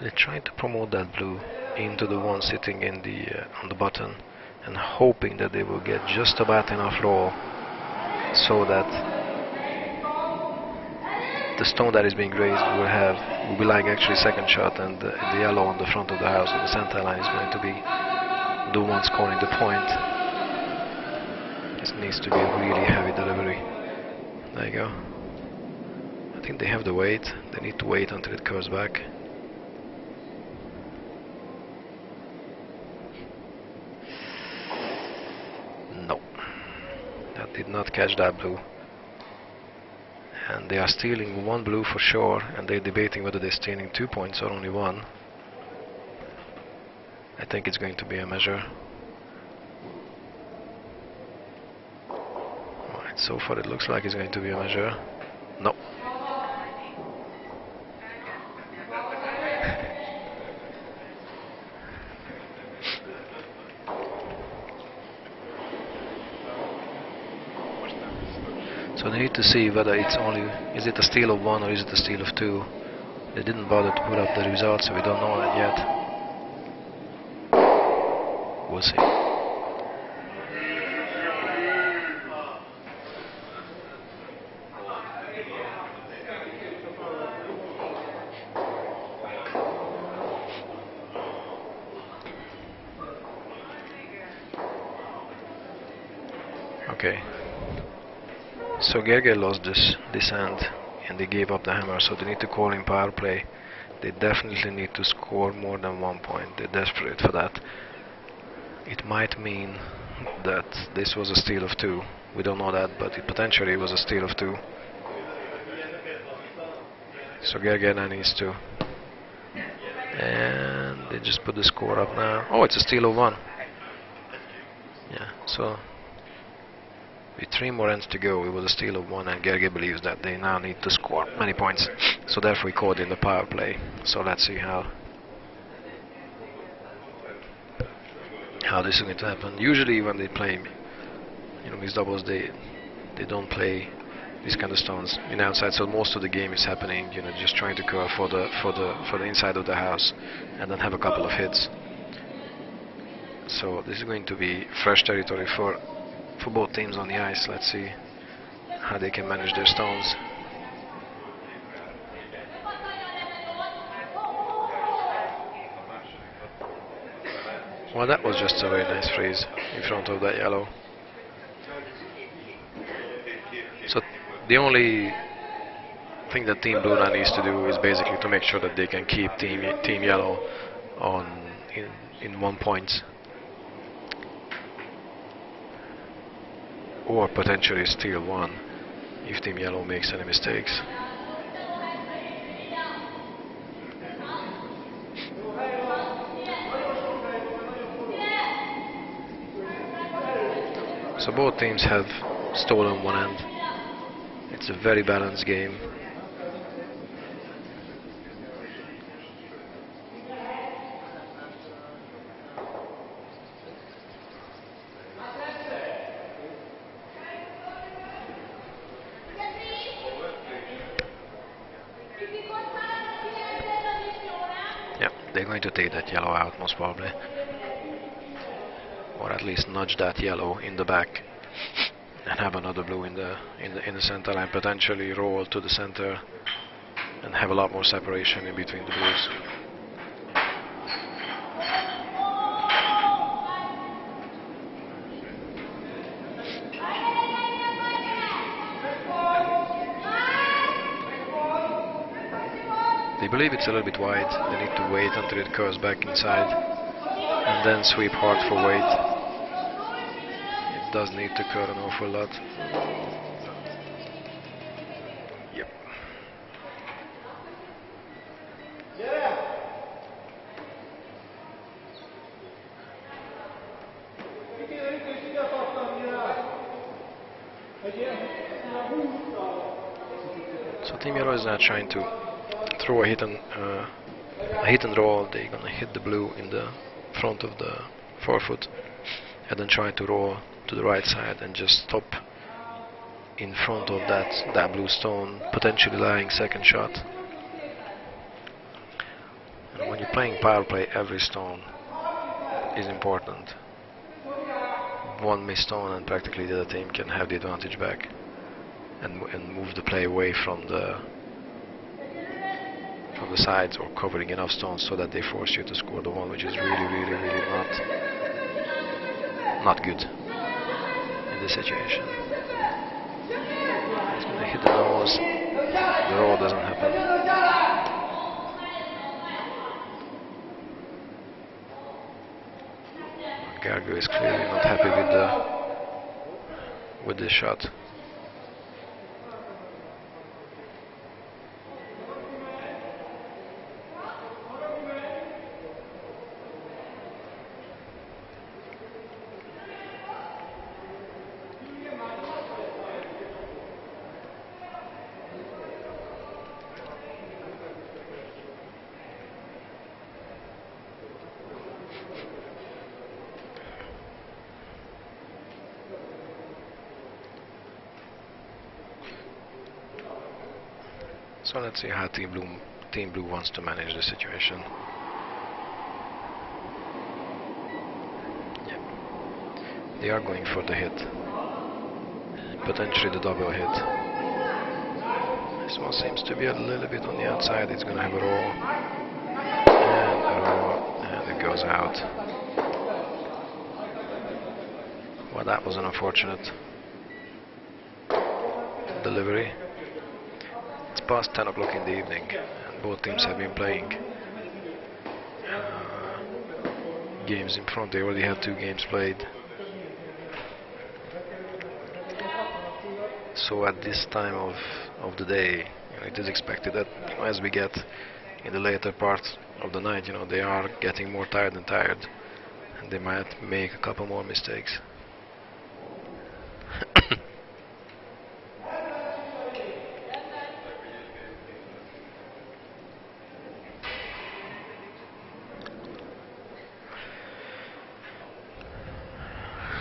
They're trying to promote that blue into the one sitting in the on the button, and hoping that they will get just about enough roll so that the stone that is being raised will be like actually second shot, and the yellow on the front of the house on the center line is going to be the one scoring the point. This needs to be a really heavy delivery. There you go. I think they have the weight. They need to wait until it curves back. No, that did not catch that blue. And they are stealing one blue for sure, and they're debating whether they're stealing 2 points or only one. I think it's going to be a measure. Right, so far it looks like it's going to be a measure. No. So they need to see whether it's only, is it a steal of one or is it a steal of two. They didn't bother to put up the results, so we don't know that yet. We'll see. Okay. So Gerger lost this hand and they gave up the hammer, so they need to call in power play. They definitely need to score more than 1 point. They're desperate for that. It might mean that this was a steal of 2. We don't know that, but it potentially was a steal of 2. So Gerger now needs to. And they just put the score up now. Oh, it's a steal of 1. Yeah, so with 3 more ends to go, it was a steal of 1, and Gerger believes that they now need to score many points. So therefore he called in the power play. So let's see how this is going to happen. Usually when they play, mixed doubles, they don't play these kind of stones in outside. So most of the game is happening, just trying to curve for the inside of the house, and then have a couple of hits. So this is going to be fresh territory for both teams on the ice. Let's see how they can manage their stones. Well, that was just a very nice freeze in front of that yellow. So the only thing that Team Blue now needs to do is basically to make sure that they can keep Team Yellow in 1 point, or potentially steal 1 if Team Yellow makes any mistakes. So both teams have stolen 1 end. It's a very balanced game. They're going to take that yellow out most probably, or at least nudge that yellow in the back and have another blue in the center line, potentially roll to the center and have a lot more separation in between the blues. They believe it's a little bit wide. They need to wait until it curves back inside and then sweep hard for weight. It does need to curve an awful lot. Yep. So Team Yellow is now trying to throw a hit and roll. They're gonna hit the blue in the front of the forefoot and then try to roll to the right side and just stop in front of that blue stone, potentially lying second shot. And you're playing power play, every stone is important. One missed stone and practically the other team can have the advantage back and move the play away from the sides, or covering enough stones so that they force you to score the one, which is really not good in this situation. He's going to hit the nose. The roll doesn't happen. Gargo is clearly not happy with this shot. So let's see how Team Blue wants to manage the situation. Yeah. They are going for the hit. Potentially the double hit. This one seems to be a little bit on the outside. It's going to have a roll. And a roll. And it goes out. Well, that was an unfortunate delivery. It's past 10 o'clock in the evening, and both teams have been playing games in front. They already have 2 games played. So at this time of the day, it is expected that as we get in the later part of the night, they are getting more tired and tired, and they might make a couple more mistakes.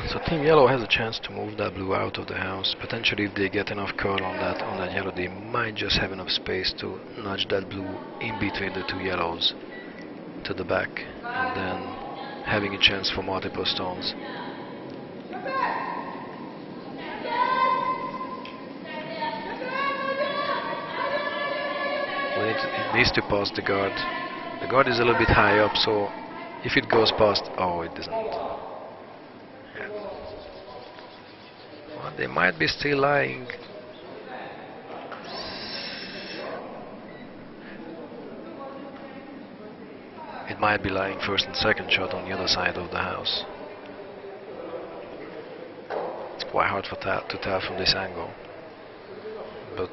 So Team Yellow has a chance to move that blue out of the house. Potentially, if they get enough curl on that yellow, they might just have enough space to nudge that blue in between the 2 yellows to the back, and then having a chance for multiple stones. It needs to pass the guard. The guard is a little bit high up, so if it goes past, oh, it doesn't. Yeah. Well, they might be still lying. It might be lying first and second shot on the other side of the house. It's quite hard to tell from this angle, but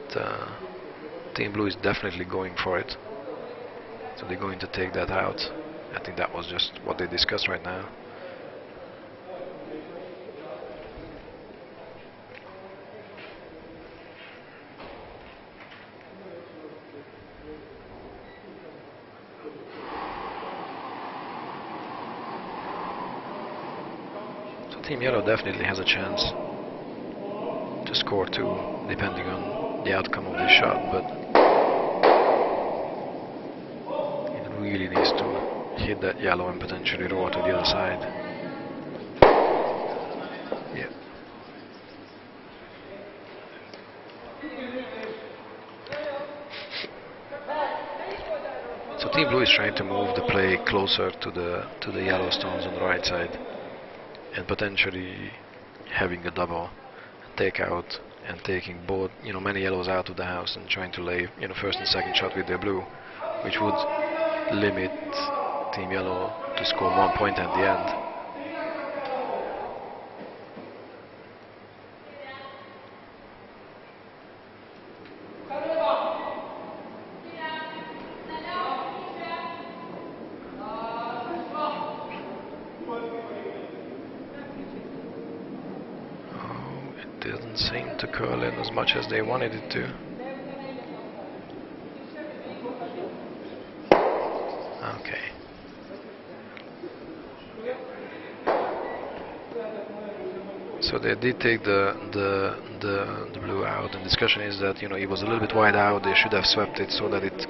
Team Blue is definitely going for it. So they're going to take that out. I think that was just what they discussed right now. So Team Yellow definitely has a chance to score 2, depending on the outcome of this shot, but it really needs to hit that yellow and potentially roll to the other side. Yeah. So Team Blue is trying to move the play closer to the yellow stones on the right side, and potentially having a double take out and taking both, many yellows out of the house and trying to lay, first and second shot with their blue, which would limit Team Yellow to score 1 point at the end. Seem to curl in as much as they wanted it to. Okay. So they did take the blue out, and discussion is that it was a little bit wide out. They should have swept it so that it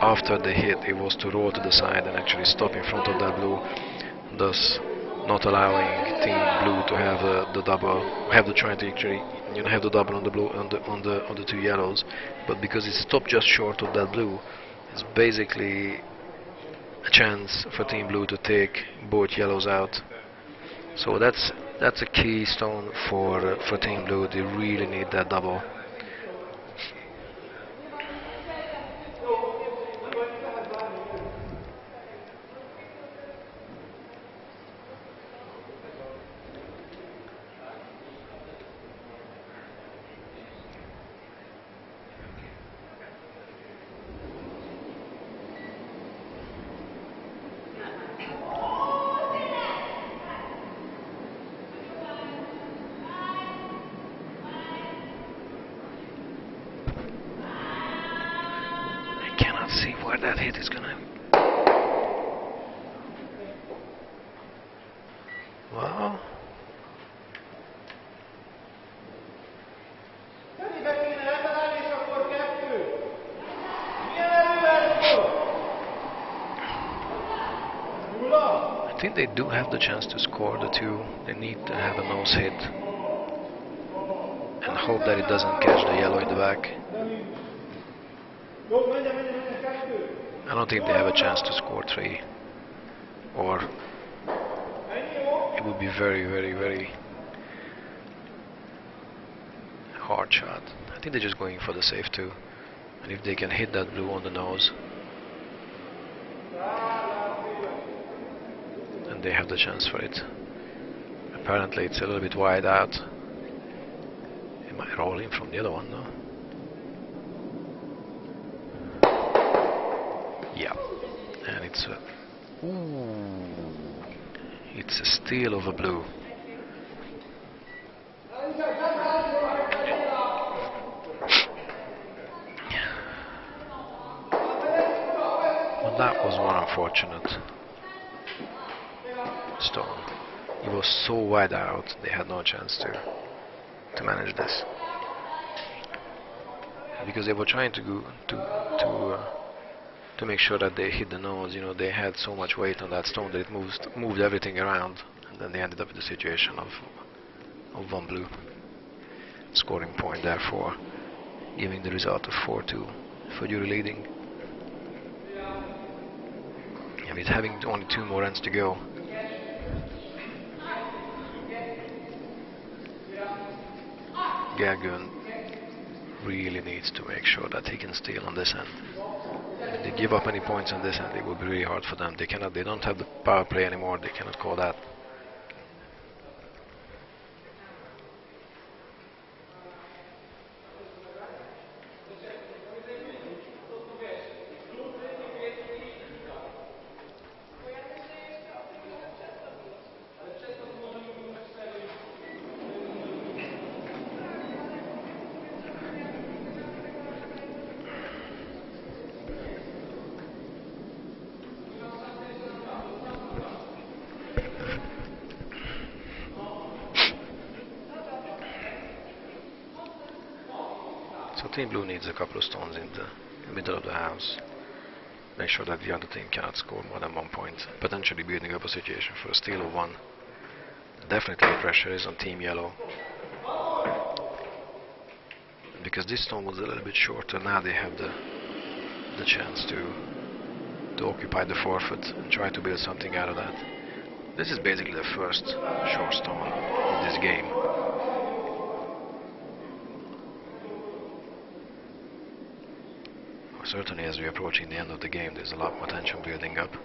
after the hit, it was to roll to the side and actually stop in front of that blue, thus not allowing team blue to have the double, have the trajectory, have the double on the blue on the two yellows. But because it stopped just short of that blue, it's basically a chance for team blue to take both yellows out. So that's a key stone for team blue. They really need that double. See where that hit is gonna. Well, I think they do have the chance to score the two. They need to have a nose hit and hope that it doesn't catch the yellow in the back. I don't think they have a chance to score three, or it would be very, very, very hard shot. I think they're just going for the save two, and if they can hit that blue on the nose, then they have the chance for it. Apparently it's a little bit wide out. It might roll in from the other one though. Yeah, and it's a steal of a blue. Well, that was one unfortunate stone. It was so wide out, they had no chance to manage this, because they were trying to go to make sure that they hit the nose. They had so much weight on that stone that it moved everything around, and then they ended up with the situation of one blue. Scoring point, therefore, giving the result of 4-2 for Yuwei leading. And with having only 2 more runs to go, Gagun really needs to make sure that he can steal on this end. If they give up any points on this end, it will be really hard for them. They don't have the power play anymore. They cannot call that. So Team Blue needs a couple of stones in the middle of the house. Make sure that the other team cannot score more than 1 point, potentially building up a situation for a steal of 1. Definitely the pressure is on Team Yellow, because this stone was a little bit shorter. Now they have the chance to occupy the forfeit and try to build something out of that. This is basically the first short stone of this game. Certainly, as we are approaching the end of the game, there's a lot more tension building up,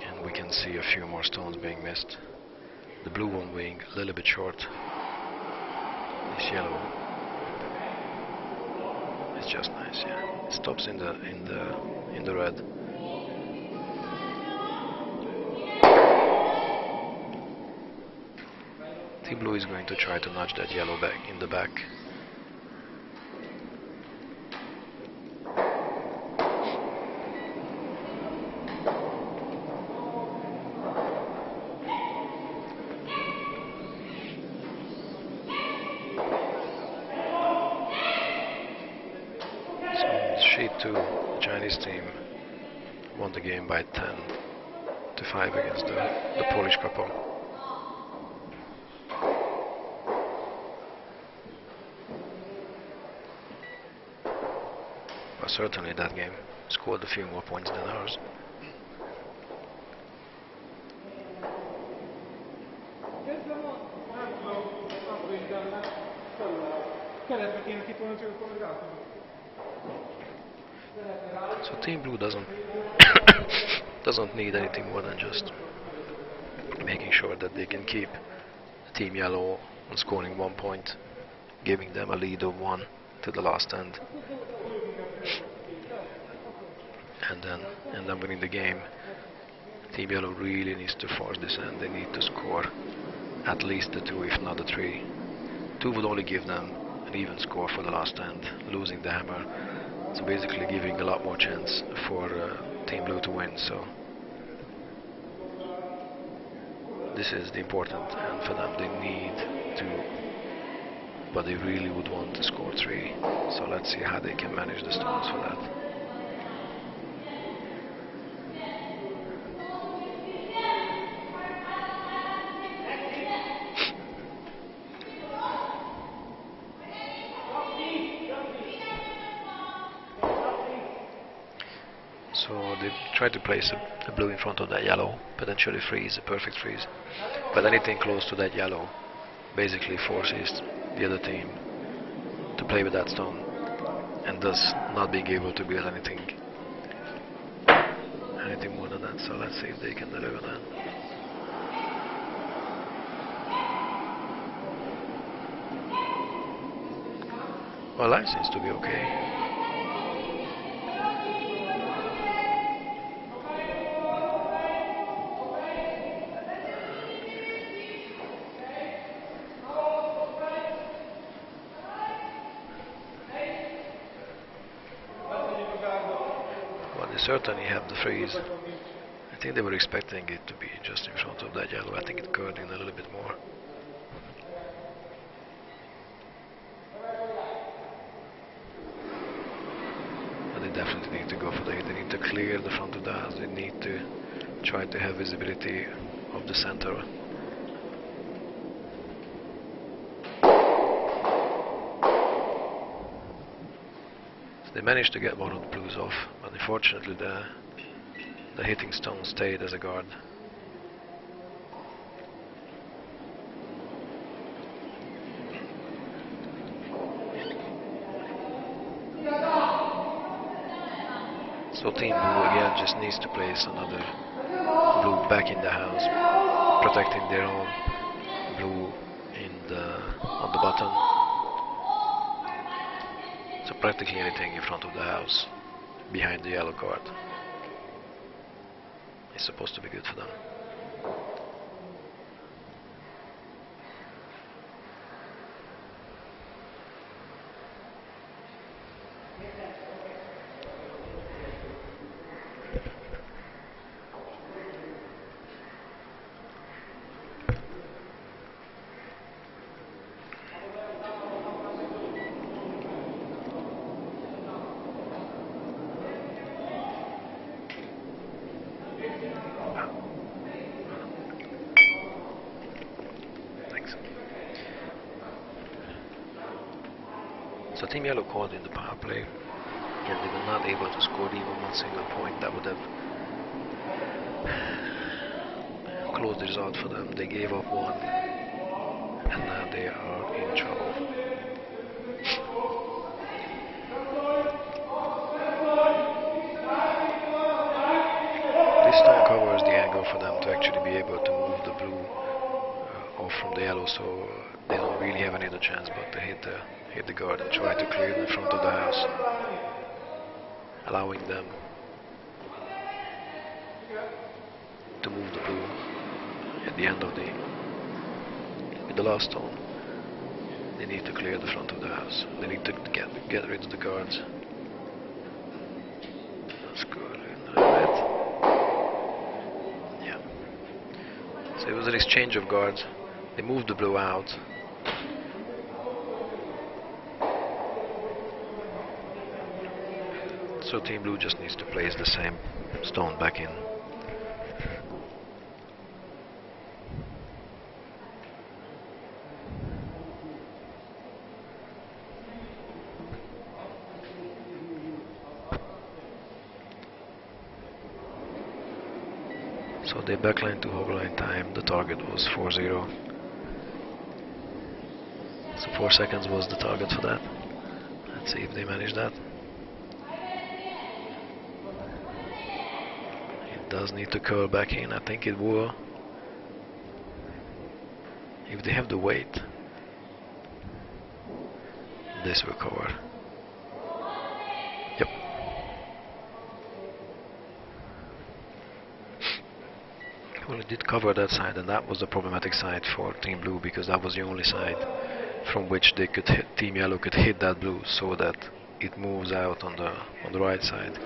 and we can see a few more stones being missed. The blue one being a little bit short. This yellow is just nice. Yeah, it stops in the red. Team Blue is going to try to nudge that yellow back in the back. Sheet 2, Chinese team won the game by 10-5 against the Polish couple. But certainly that game scored a few more points than ours. So Team Blue doesn't doesn't need anything more than just making sure that they can keep Team Yellow on scoring 1 point, giving them a lead of 1 to the last end, and then winning the game. Team Yellow really needs to force this end. They need to score at least the 2, if not the 3. 2 would only give them an even score for the last end, losing the hammer. So basically giving a lot more chance for Team Blue to win. So this is the important end for them. They need to, but they really would want to score 3. So let's see how they can manage the stones for that. So they try to place a blue in front of that yellow, potentially freeze, a perfect freeze. But anything close to that yellow basically forces the other team to play with that stone, and thus not being able to build anything more than that. So let's see if they can deliver that. Well, life seems to be okay. Certainly have the freeze. I think they were expecting it to be just in front of that yellow. I think it curved in a little bit more. But they definitely need to go for the hit. They need to clear the front of the house. They need to try to have visibility of the center. They managed to get one of the blues off, but unfortunately the hitting stone stayed as a guard. So Team Blue again just needs to place another blue back in the house, protecting their own blue on the bottom. So practically anything in front of the house, behind the yellow card, is supposed to be good for them. So Team Yellow called in the power play, and they were not able to score even 1 single point. That would have closed the result for them. They gave up 1, and now they are in trouble. This stone covers the angle for them to actually be able to move the blue off from the yellow, so they don't really have any other chance but to hit the guard and try to clear the front of the house, allowing them to move the blue at the end of with the last stone. They need to clear the front of the house. They need to get rid of the guards. That's good. Yeah. So it was an exchange of guards. They moved the blue out. So Team Blue just needs to place the same stone back in. So they backline to hogline time. The target was 4-0. So 4 seconds was the target for that. Let's see if they manage that. It does need to curl back in. I think it will. If they have the weight, this will cover. Yep. Well, it did cover that side, and that was the problematic side for Team Blue, because that was the only side from which they could hit, Team Yellow could hit that blue, so that it moves out on the right side.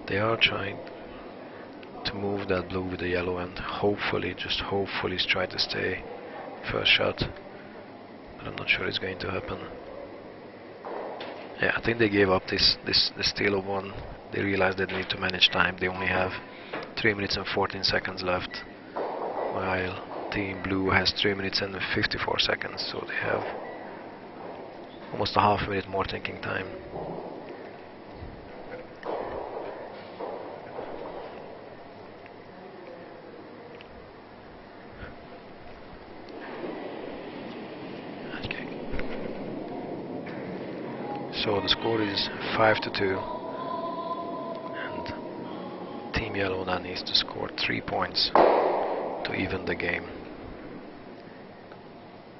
They are trying to move that blue with the yellow, and hopefully, just hopefully, try to stay first shot. But I'm not sure it's going to happen. Yeah, I think they gave up this steal of one. They realized that they need to manage time. They only have 3 minutes and 14 seconds left, while Team Blue has 3 minutes and 54 seconds. So they have almost a half minute more thinking time. So the score is 5-2, and Team Yellow now needs to score 3 points to even the game.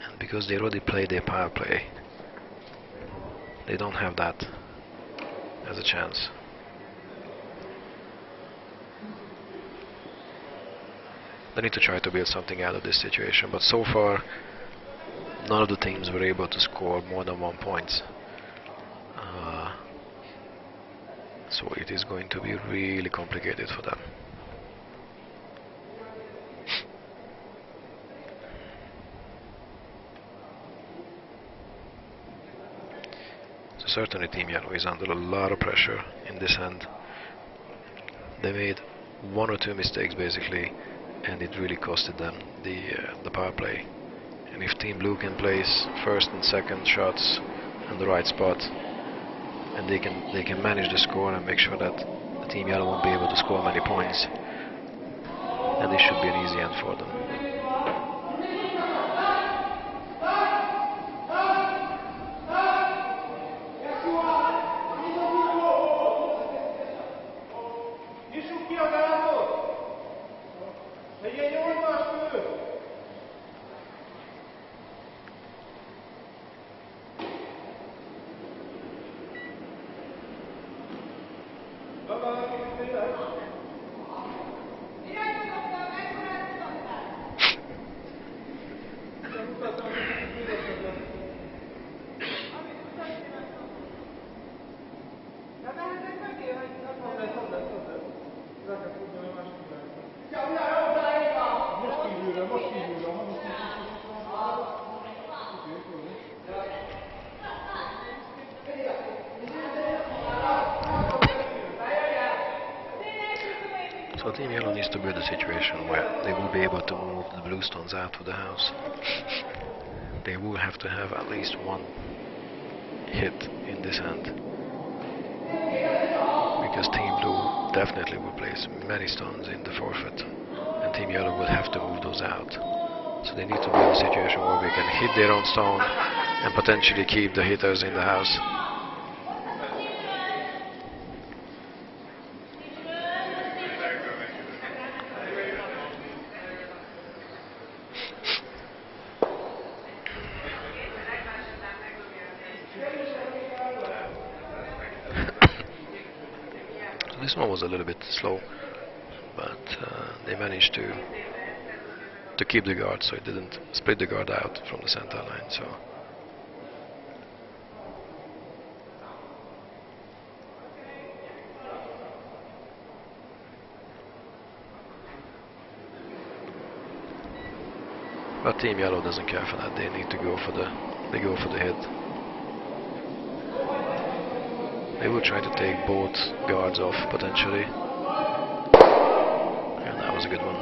And because they already played their power play, they don't have that as a chance. They need to try to build something out of this situation, but so far none of the teams were able to score more than 1 point. So it is going to be really complicated for them. So certainly Team Yellow is under a lot of pressure in this end. They made 1 or 2 mistakes basically, and it really costed them the power play. And if Team Blue can place first and second shots in the right spot, and they can manage the score and make sure that the Team Yellow won't be able to score many points, and this should be an easy end for them. So Team Yellow needs to build a situation where they will be able to move the blue stones out of the house. They will have to have at least 1 hit in this end, because Team Blue definitely will place many stones in the forfeit, and Team Yellow will have to move those out. So they need to build a situation where they can hit their own stone and potentially keep the hitters in the house. This one was a little bit slow, but they managed to keep the guard, so it didn't split the guard out from the center line. So But Team Yellow doesn't care for that. They need to go for the hit. They will try to take both guards off potentially. And that was a good one.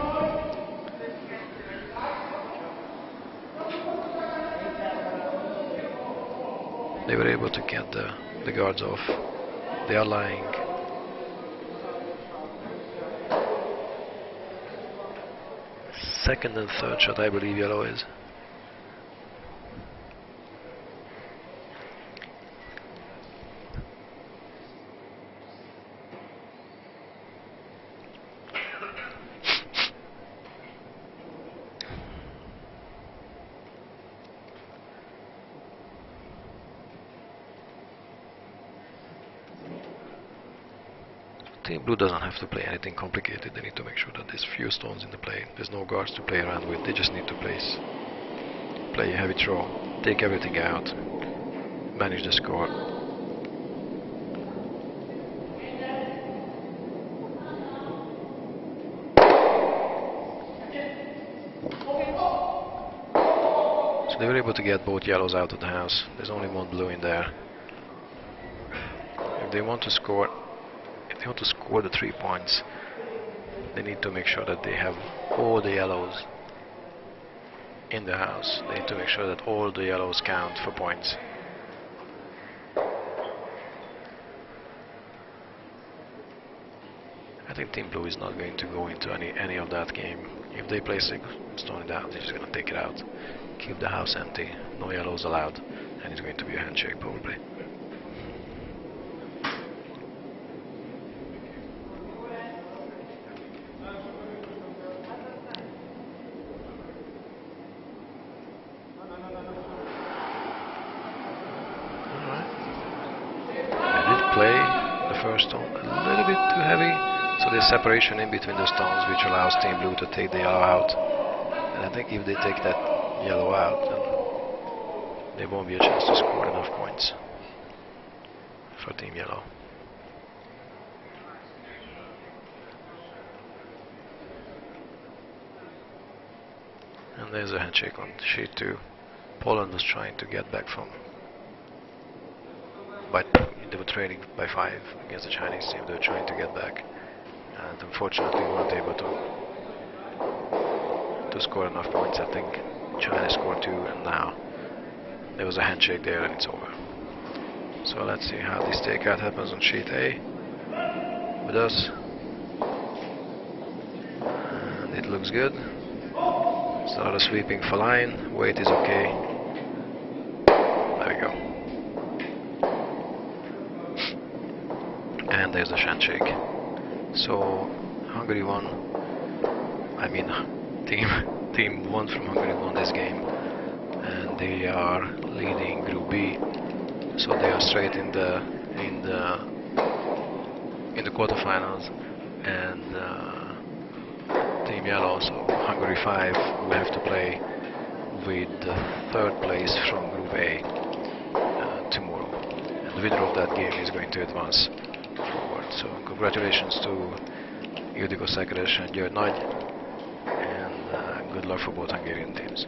They were able to get the guards off. They are lying. Second and third shot, I believe Yellow is. Team Blue doesn't have to play anything complicated. They need to make sure that there's few stones in the play. There's no guards to play around with. They just need to play a heavy throw, take everything out, manage the score. So they were able to get both yellows out of the house. There's only one blue in there. If they want to score the 3 points, they need to make sure that they have all the yellows in the house. They need to make sure that all the yellows count for points. I think Team Blue is not going to go into any of that game. If they place a stone in the house, they're just going to take it out, keep the house empty, no yellows allowed, and it's going to be a handshake probably. Stone a little bit too heavy, so there's separation in between the stones which allows Team Blue to take the yellow out, and I think if they take that yellow out, then there won't be a chance to score enough points for Team Yellow. And there's a handshake on sheet 2. Poland was trying to get back from, but they were trailing by 5 against the Chinese team. They were trying to get back, and unfortunately weren't able to score enough points. I think China scored 2, and now there was a handshake there, and it's over. So let's see how this takeout happens on sheet A with us, and it looks good. Start sweeping for line. Weight is okay. There we go. And there's the handshake. So Hungary won. I mean, team 1 from Hungary won this game, and they are leading Group B. So they are straight in the quarterfinals. And Team Yellow, so Hungary 5, will have to play with the 3rd place from Group A tomorrow. And the winner of that game is going to advance forward. So congratulations to Szekeres and Nagy, and good luck for both Hungarian teams.